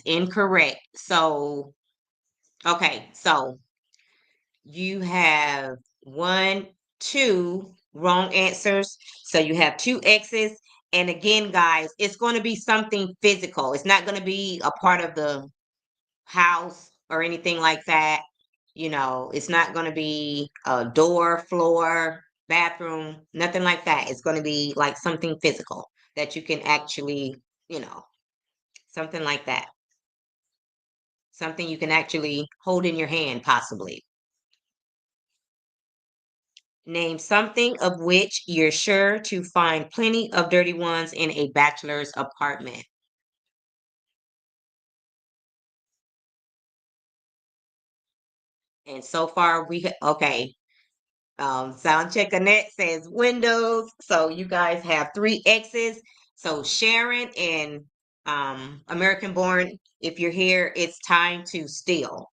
incorrect. So, okay, so you have one, two wrong answers. So you have two X's. And again, guys, it's going to be something physical. It's not going to be a part of the house or anything like that. It's not going to be a door, floor, bathroom, nothing like that. It's going to be like something physical that you can actually, you know, something like that. Something you can actually hold in your hand, possibly. Name something of which you're sure to find plenty of dirty ones in a bachelor's apartment. And so far, okay. Sound check Annette says windows. So you guys have three X's. So Sharon and American Born, if you're here, it's time to steal.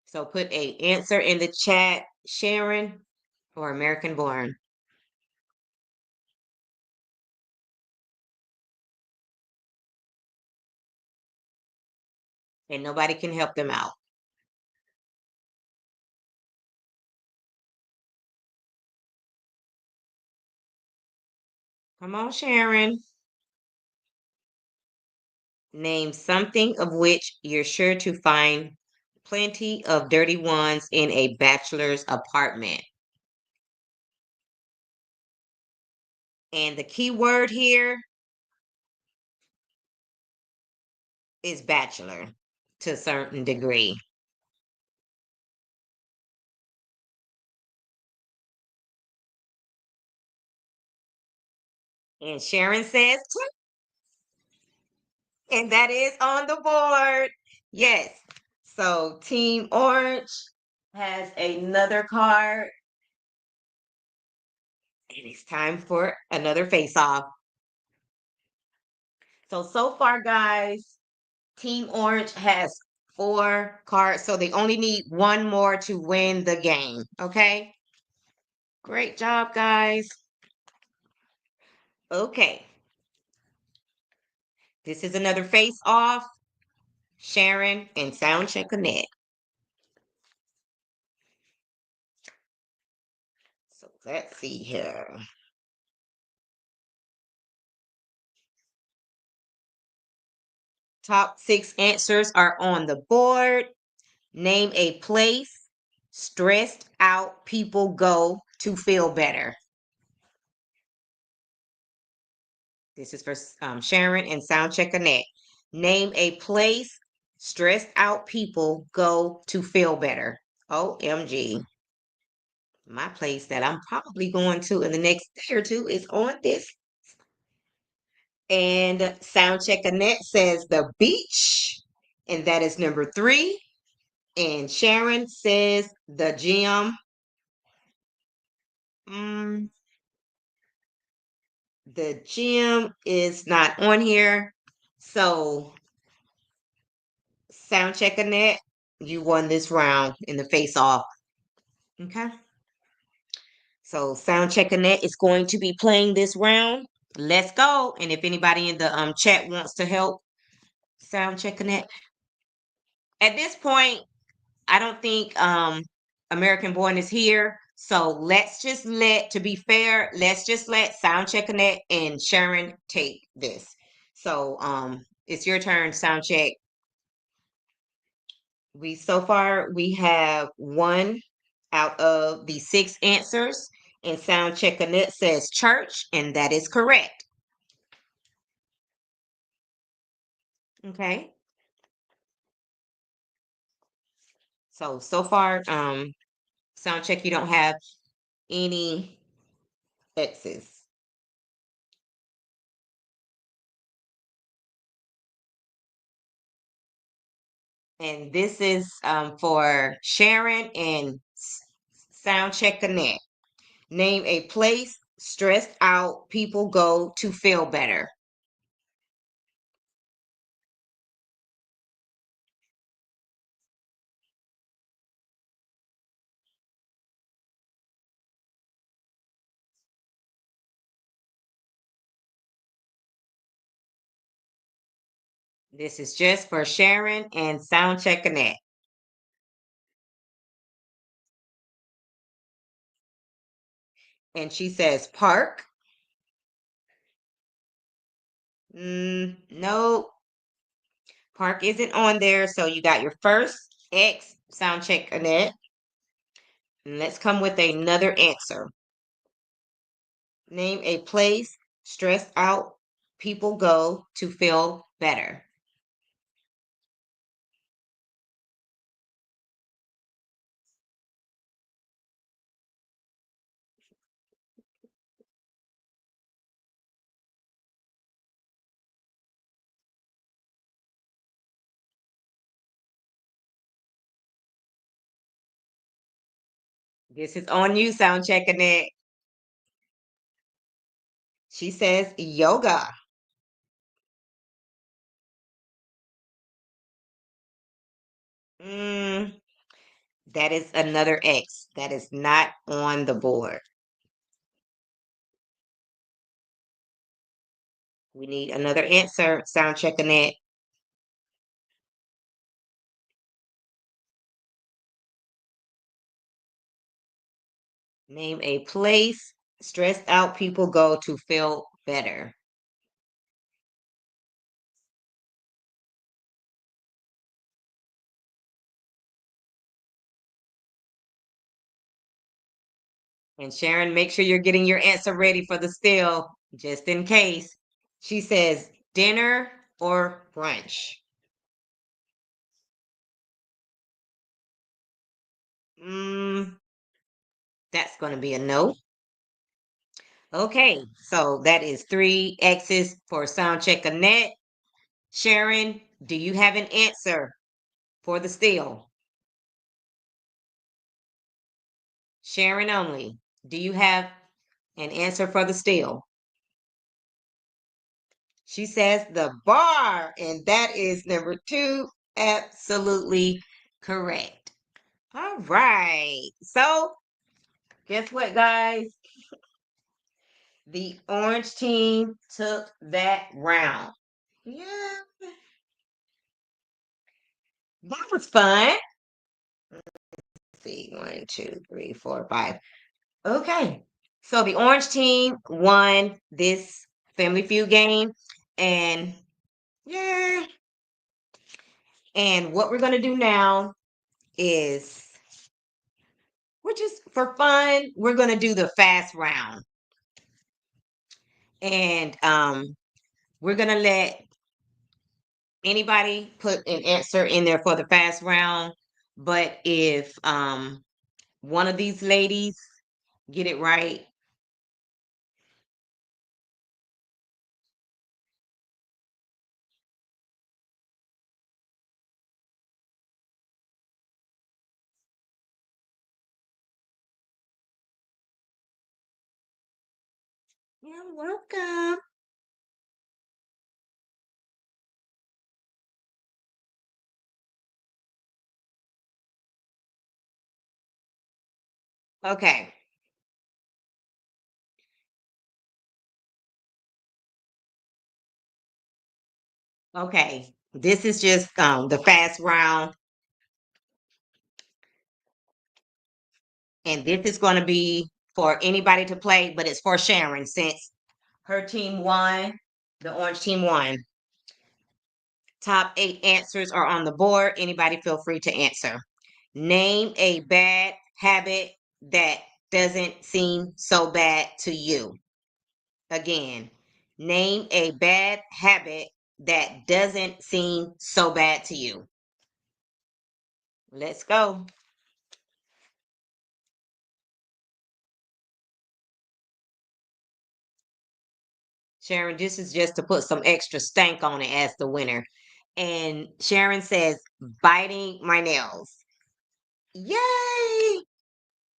So put a answer in the chat, Sharon or American Born. And nobody can help them out. Come on, Sharon. Name something of which you're sure to find plenty of dirty ones in a bachelor's apartment. And the key word here is bachelor to a certain degree. And Sharon says, and that is on the board. Yes. So Team Orange has another card. And it's time for another face off. So far, guys, Team Orange has four cards. So they only need one more to win the game. Okay. Great job, guys. Okay. This is another face off. Sharon and Soundcheck Connect. So let's see here. Top six answers are on the board. Name a place stressed out people go to feel better. This is for Sharon and Soundcheck Connect. Name a place stressed out people go to feel better. OMG. My place that I'm probably going to in the next day or two is on this. And Soundcheck Annette says the beach, and that is number 3. And Sharon says the gym. Mm, the gym is not on here. So, Soundcheck Annette, you won this round in the face off. Okay. So, Soundcheck Annette is going to be playing this round. Let's go. And if anybody in the chat wants to help Soundcheck Annette, at this point, I don't think American Born is here. So let's just to be fair, let's just let Soundcheck Connect and Sharon take this. So it's your turn, Soundcheck. So far we have 1 out of the 6 answers, and Soundcheck Connect says church, and that is correct. Okay. So far, Soundcheck, you don't have any X's. And this is for Sharon and Soundcheck Connect. Name a place stressed out people go to feel better. This is just for Sharon and Soundcheck Connect. And she says park. No, park isn't on there. So you got your first X, Soundcheck Connect. And let's come with another answer. Name a place stressed out people go to feel better. This is on you, Soundcheck Connect. She says yoga. Mm, that is another X. That is not on the board. We need another answer. Sound checking it. Name a place stressed out people go to feel better. And Sharon, make sure you're getting your answer ready for the still, just in case. She says dinner or brunch. Mm, that's going to be a no. Okay, so that is 3 X's for sound check Annette. Sharon, do you have an answer for the still? Sharon only. Do you have an answer for the still? She says the bar, and that is number 2. Absolutely correct. All right. So, guess what, guys? The orange team took that round. Yeah, that was fun. Let's see, 1, 2, 3, 4, 5. Okay. So the orange team won this Family Feud game. And yeah. And what we're gonna do now is we're just for fun, we're gonna do the fast round. And we're gonna let anybody put an answer in there for the fast round. But if one of these ladies Get it right. You're welcome. Okay. Okay. This is just the fast round, and this is going to be for anybody to play, but it's for Sharon since her team won. The orange team won. Top 8 answers are on the board. Anybody feel free to answer. Name a bad habit that doesn't seem so bad to you. Again, name a bad habit that doesn't seem so bad to you. Let's go. Sharon, this is just to put some extra stank on it as the winner. And Sharon says, biting my nails. Yay!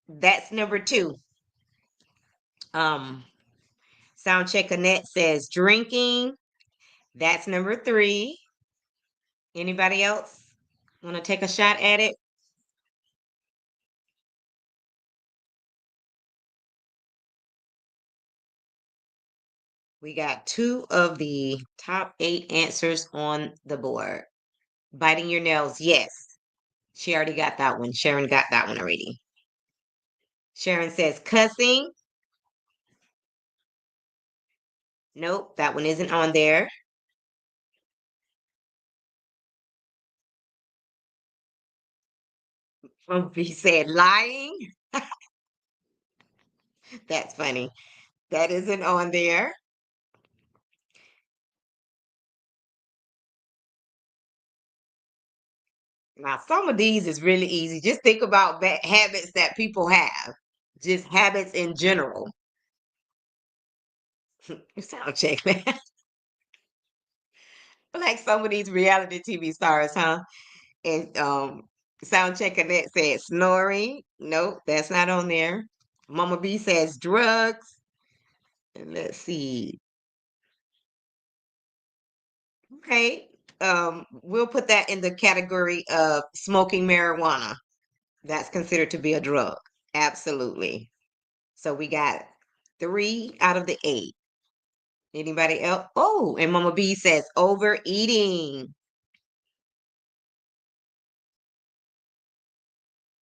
That's number 2. Um, Soundcheck Annette says, drinking. That's number 3. Anybody else want to take a shot at it? We got 2 of the top 8 answers on the board. Biting your nails, yes. She already got that one. Sharon got that one already. Sharon says cussing. Nope, that one isn't on there. He said lying. That's funny. That isn't on there. Now, some of these is really easy. Just think about bad habits that people have, just habits in general. Sound check, man. Like some of these reality TV stars, huh? And sound check Annette said snoring. Nope, that's not on there. Mama B says drugs. And let's see. Okay. We'll put that in the category of smoking marijuana. That's considered to be a drug. Absolutely. So we got 3 out of the 8. Anybody else? Oh, and Mama B says overeating.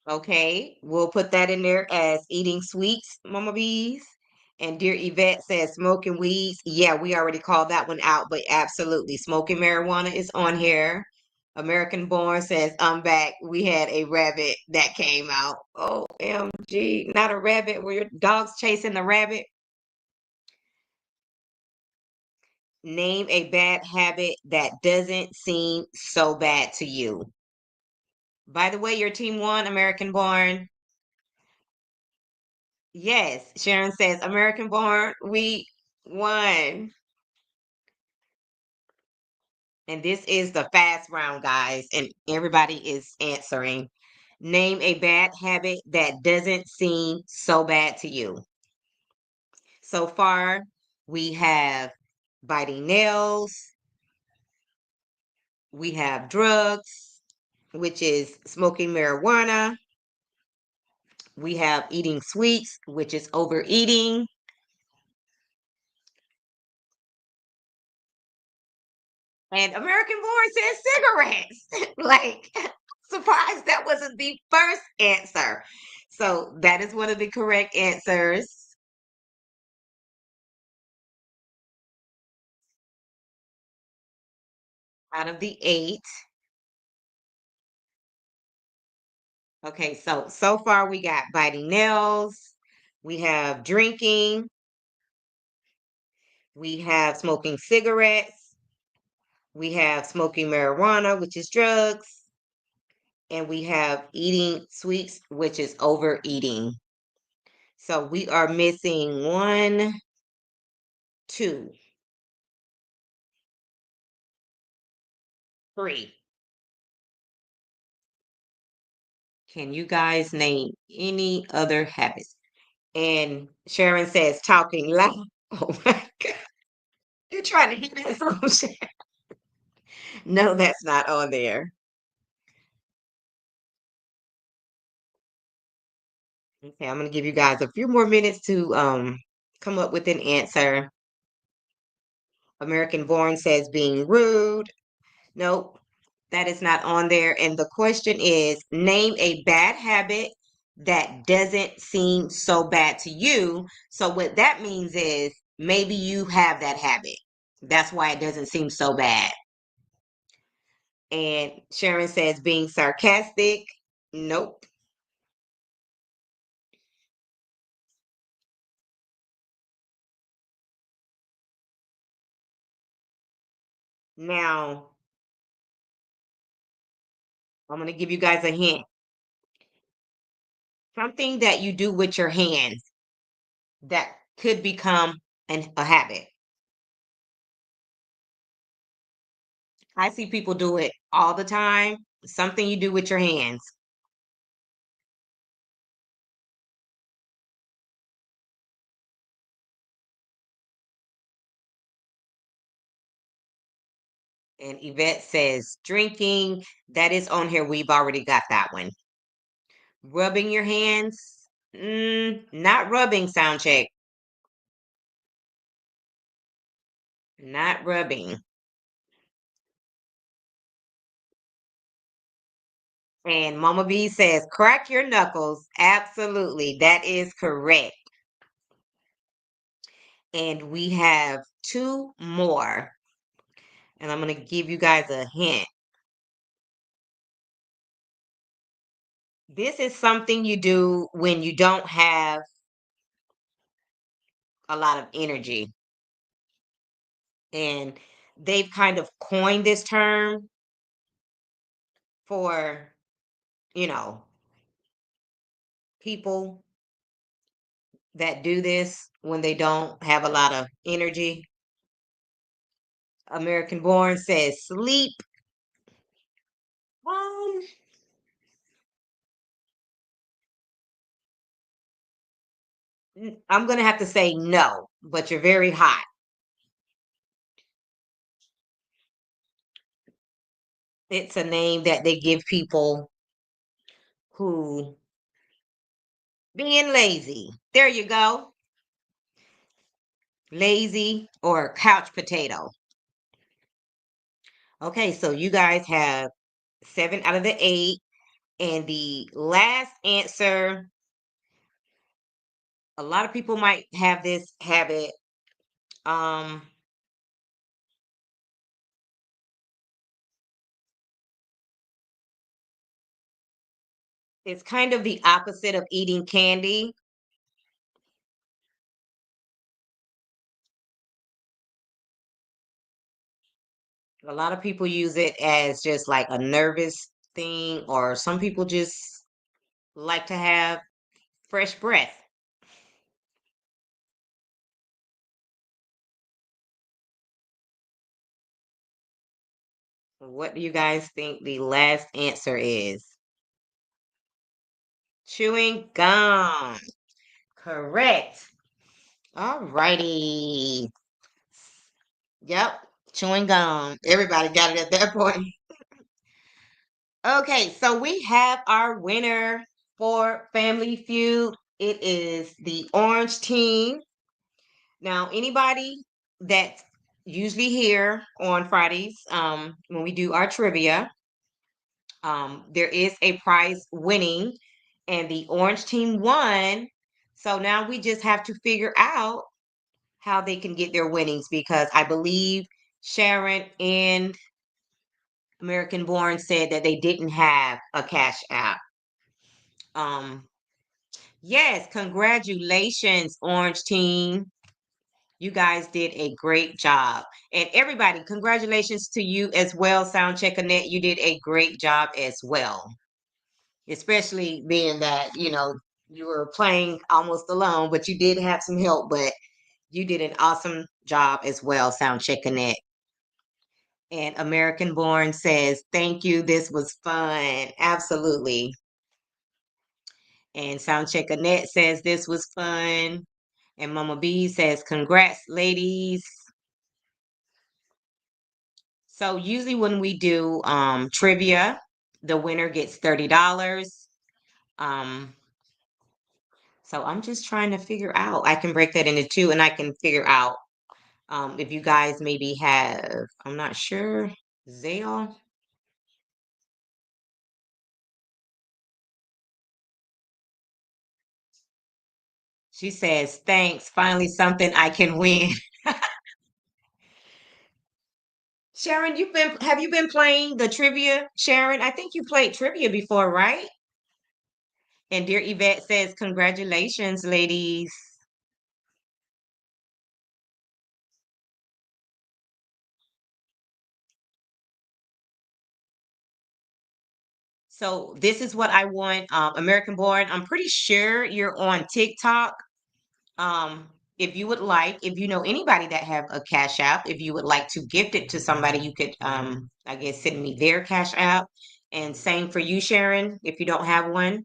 Okay, we'll put that in there as eating sweets, Mama Bees. And dear Yvette says smoking weeds. Yeah, we already called that one out, but absolutely. Smoking marijuana is on here. American Born says, I'm back. We had a rabbit that came out. OMG, not a rabbit. Were your dogs chasing the rabbit? Name a bad habit that doesn't seem so bad to you. By the way, your team won, American Born. Yes, Sharon says, American Born, we won. And this is the fast round, guys, and everybody is answering. Name a bad habit that doesn't seem so bad to you. So far, we have biting nails, we have drugs, which is smoking marijuana, we have eating sweets, which is overeating, and American Born says cigarettes. Like, surprised that wasn't the first answer. So that is one of the correct answers out of the 8. Okay, so far we got biting nails, we have drinking, we have smoking cigarettes, we have smoking marijuana, which is drugs, and we have eating sweets, which is overeating. So we are missing one, two, three. Can you guys name any other habits? And Sharon says talking loud. Oh my God. You're trying to hit that song, Sharon. No, that's not on there. Okay, I'm gonna give you guys a few more minutes to come up with an answer. American Born says being rude. Nope, that is not on there. And the question is name a bad habit that doesn't seem so bad to you. So what that means is maybe you have that habit. That's why it doesn't seem so bad. And Sharon says being sarcastic. Nope. Now, I'm going to give you guys a hint. Something that you do with your hands that could become a habit. I see people do it all the time. Something you do with your hands. And Yvette says drinking. That is on here. We've already got that one. Rubbing your hands. Not rubbing, sound check. Not rubbing. And Mama B says crack your knuckles. Absolutely. That is correct. And we have two more. And I'm going to give you guys a hint. This is something you do when you don't have a lot of energy. And they've kind of coined this term for, you know, people that do this when they don't have a lot of energy. American Born says sleep. Um, I'm gonna have to say no, but you're very hot. It's a name that they give people who being lazy. There you go. Lazy or couch potato. Okay, so you guys have 7 out of the 8. And the last answer, a lot of people might have this habit. Um, it's kind of the opposite of eating candy. A lot of people use it as just like a nervous thing, or some people just like to have fresh breath. What do you guys think the last answer is? Chewing gum. Correct. All righty. Yep. Chewing gum. Everybody got it at that point. Okay, so we have our winner for Family Feud. It is the orange team. Now, anybody that's usually here on Fridays, when we do our trivia, there is a prize winning, and the orange team won. So now we just have to figure out how they can get their winnings because I believe Sharon and American Born said that they didn't have a cash app. Um, yes, congratulations, Orange Team. You guys did a great job. And everybody, congratulations to you as well, Soundcheck Annette. You did a great job as well. Especially being that, You were playing almost alone, but you did have some help, but you did an awesome job as well, Sound Check Annette. And American Born says, thank you. This was fun. Absolutely. And Sound Check Annette says, this was fun. And Mama B says, congrats, ladies. So usually when we do trivia, the winner gets $30. Um, so I'm just trying to figure out. I can break that into two, and I can figure out if you guys maybe have, I'm not sure, Zale. She says, thanks, finally something I can win. Sharon, have you been playing the trivia? Sharon, I think you played trivia before, right? And dear Yvette says, congratulations, ladies. So this is what I want, American Born. I'm pretty sure you're on TikTok. Um, if you would like, if you know anybody that have a Cash App, if you would like to gift it to somebody, you could, I guess, send me their Cash App. And same for you, Sharon, if you don't have one.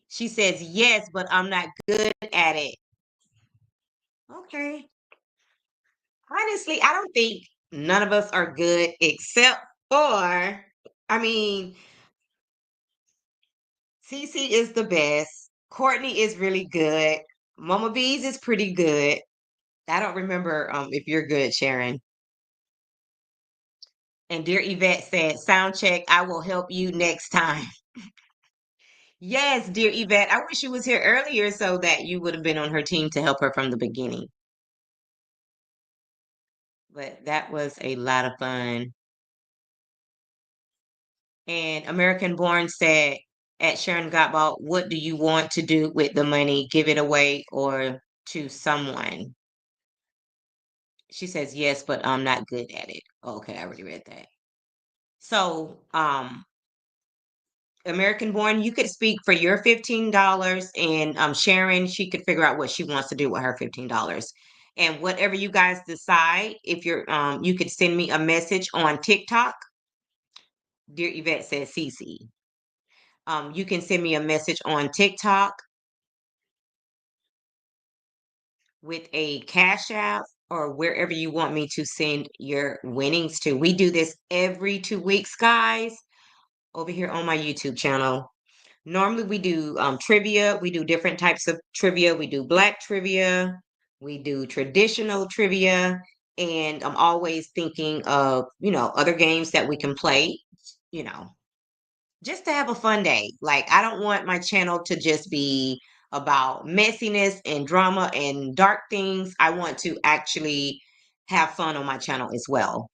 She says yes, but I'm not good at it. Okay. Honestly, I don't think none of us are good except for, I mean, Cece is the best. Courtney is really good. Mama Bees is pretty good. I don't remember if you're good, Sharon. And dear Yvette said, sound check, I will help you next time. Yes, dear Yvette, I wish you was here earlier so that you would have been on her team to help her from the beginning. But that was a lot of fun. And American Born said, at Sharon Gottball, what do you want to do with the money? Give it away or to someone? She says yes, but I'm not good at it. Okay, I already read that. So, American Born, you could speak for your $15, and Sharon, she could figure out what she wants to do with her $15. And whatever you guys decide, if you're, you could send me a message on TikTok. Dear Yvette says Cece. You can send me a message on TikTok with a Cash App or wherever you want me to send your winnings to. We do this every 2 weeks, guys, over here on my YouTube channel. Normally we do trivia. We do different types of trivia. We do black trivia. We do traditional trivia. And I'm always thinking of, other games that we can play, you know, just to have a fun day. Like, I don't want my channel to just be about messiness and drama and dark things. I want to actually have fun on my channel as well.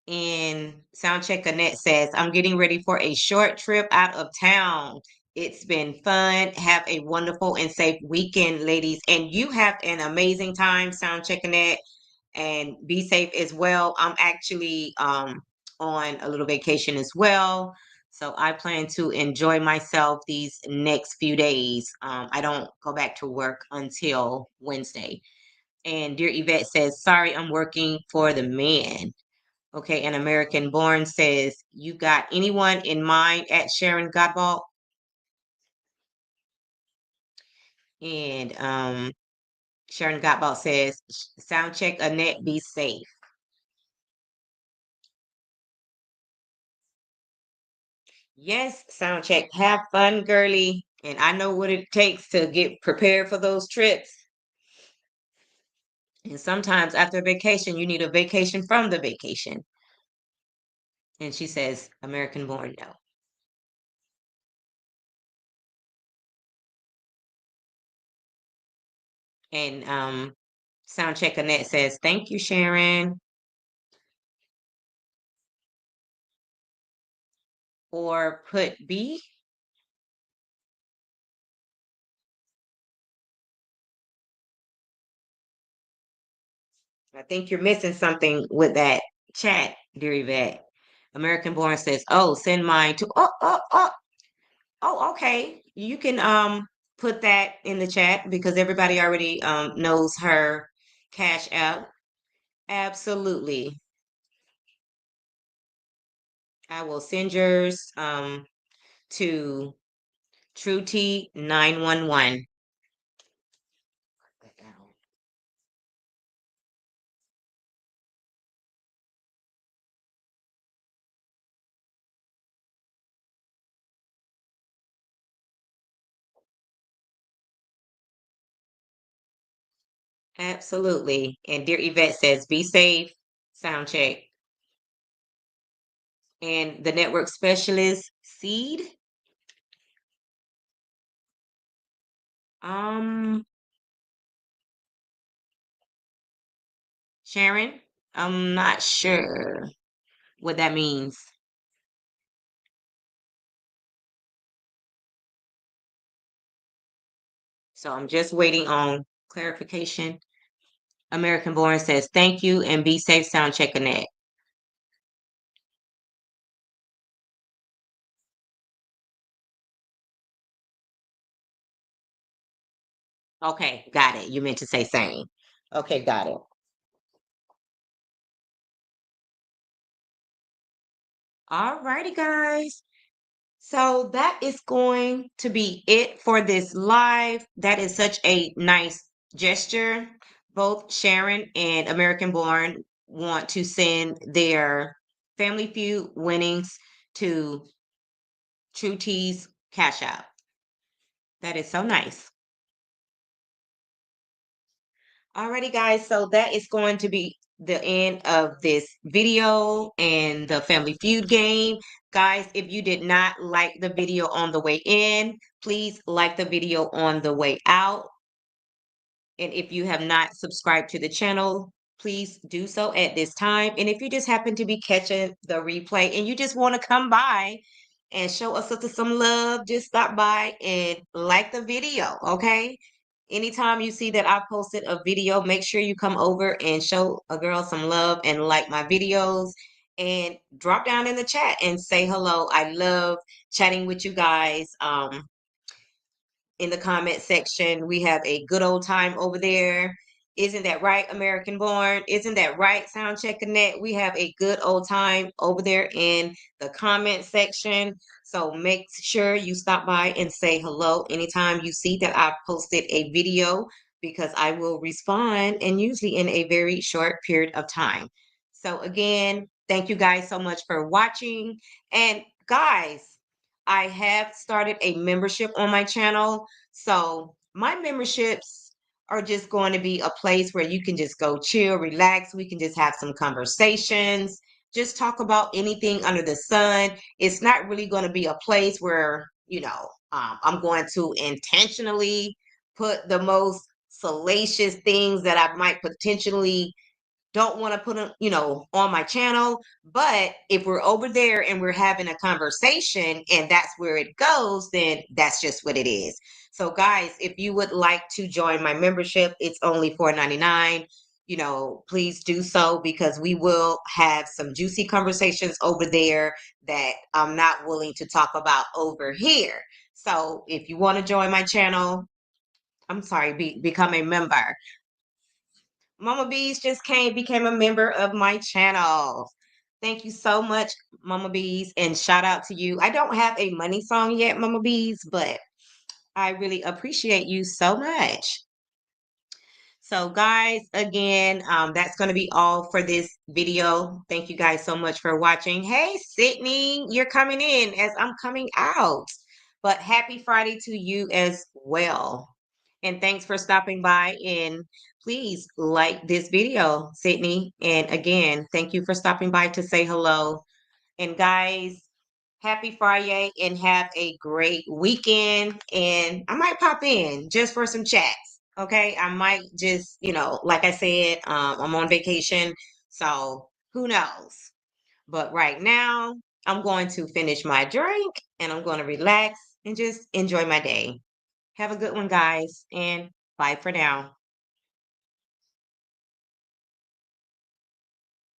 And Soundcheck Annette says, I'm getting ready for a short trip out of town. It's been fun. Have a wonderful and safe weekend, ladies. And you have an amazing time, Soundcheck Annette, and be safe as well. I'm actually on a little vacation as well. So I plan to enjoy myself these next few days. I don't go back to work until Wednesday. And dear Yvette says, sorry, I'm working for the man. Okay, an American Born says, you got anyone in mind at Sharon Godball? And Sharon Godball says, sound check, Annette, be safe. Yes, sound check, have fun, girly. And I know what it takes to get prepared for those trips. And sometimes after a vacation, you need a vacation from the vacation. And she says, American Born, no. And sound check, Annette says, thank you, Sharon. Or put B. I think you're missing something with that chat, dear Yvette. American Born says, oh, send mine to, oh, oh, oh. Oh, okay. You can put that in the chat because everybody already knows her Cash App. Absolutely. I will send yours to True T 911. Absolutely. And dear Yvette says, be safe, sound check. And the network specialist, Seed. Um, Sharon, I'm not sure what that means. So I'm just waiting on clarification. American Born says, thank you and be safe, sound check Annette. Okay, got it. You meant to say same. Okay, got it. All righty, guys. So that is going to be it for this live. That is such a nice gesture. Both Sharon and American Born want to send their Family Feud winnings to True T's Cash App. That is so nice. Alrighty, guys. So that is going to be the end of this video and the Family Feud game. Guys, if you did not like the video on the way in, please like the video on the way out. And if you have not subscribed to the channel, please do so at this time. And if you just happen to be catching the replay and you just want to come by and show us some love, just stop by and like the video, okay? Anytime you see that I posted a video, make sure you come over and show a girl some love and like my videos and drop down in the chat and say hello. I love chatting with you guys. In the comment section. We have a good old time over there. Isn't that right, American Born? Isn't that right, Soundcheck Connect? We have a good old time over there in the comment section. So make sure you stop by and say hello anytime you see that I've posted a video because I will respond and usually in a very short period of time. So again, thank you guys so much for watching. And guys, I have started a membership on my channel. So my memberships are just going to be a place where you can just go chill, relax. We can just have some conversations, just talk about anything under the sun. It's not really going to be a place where, I'm going to intentionally put the most salacious things that I might potentially don't want to put them, on my channel. But if we're over there and we're having a conversation and that's where it goes, then that's just what it is. So guys, if you would like to join my membership, it's only $4.99. Please do so because we will have some juicy conversations over there that I'm not willing to talk about over here. So if you want to join my channel, I'm sorry, become a member. Mama Bees just became a member of my channel. Thank you so much, Mama Bees, and shout out to you. I don't have a money song yet, Mama Bees, but I really appreciate you so much. So guys, again, that's going to be all for this video. Thank you guys so much for watching. Hey, Sydney, you're coming in as I'm coming out. But happy Friday to you as well. And thanks for stopping by. And please like this video, Sydney. And again, thank you for stopping by to say hello. And guys, happy Fri-Yay and have a great weekend. And I might pop in just for some chats. Okay. I might just, like I said, I'm on vacation. So who knows? But right now, I'm going to finish my drink and I'm going to relax and just enjoy my day. Have a good one, guys. And bye for now.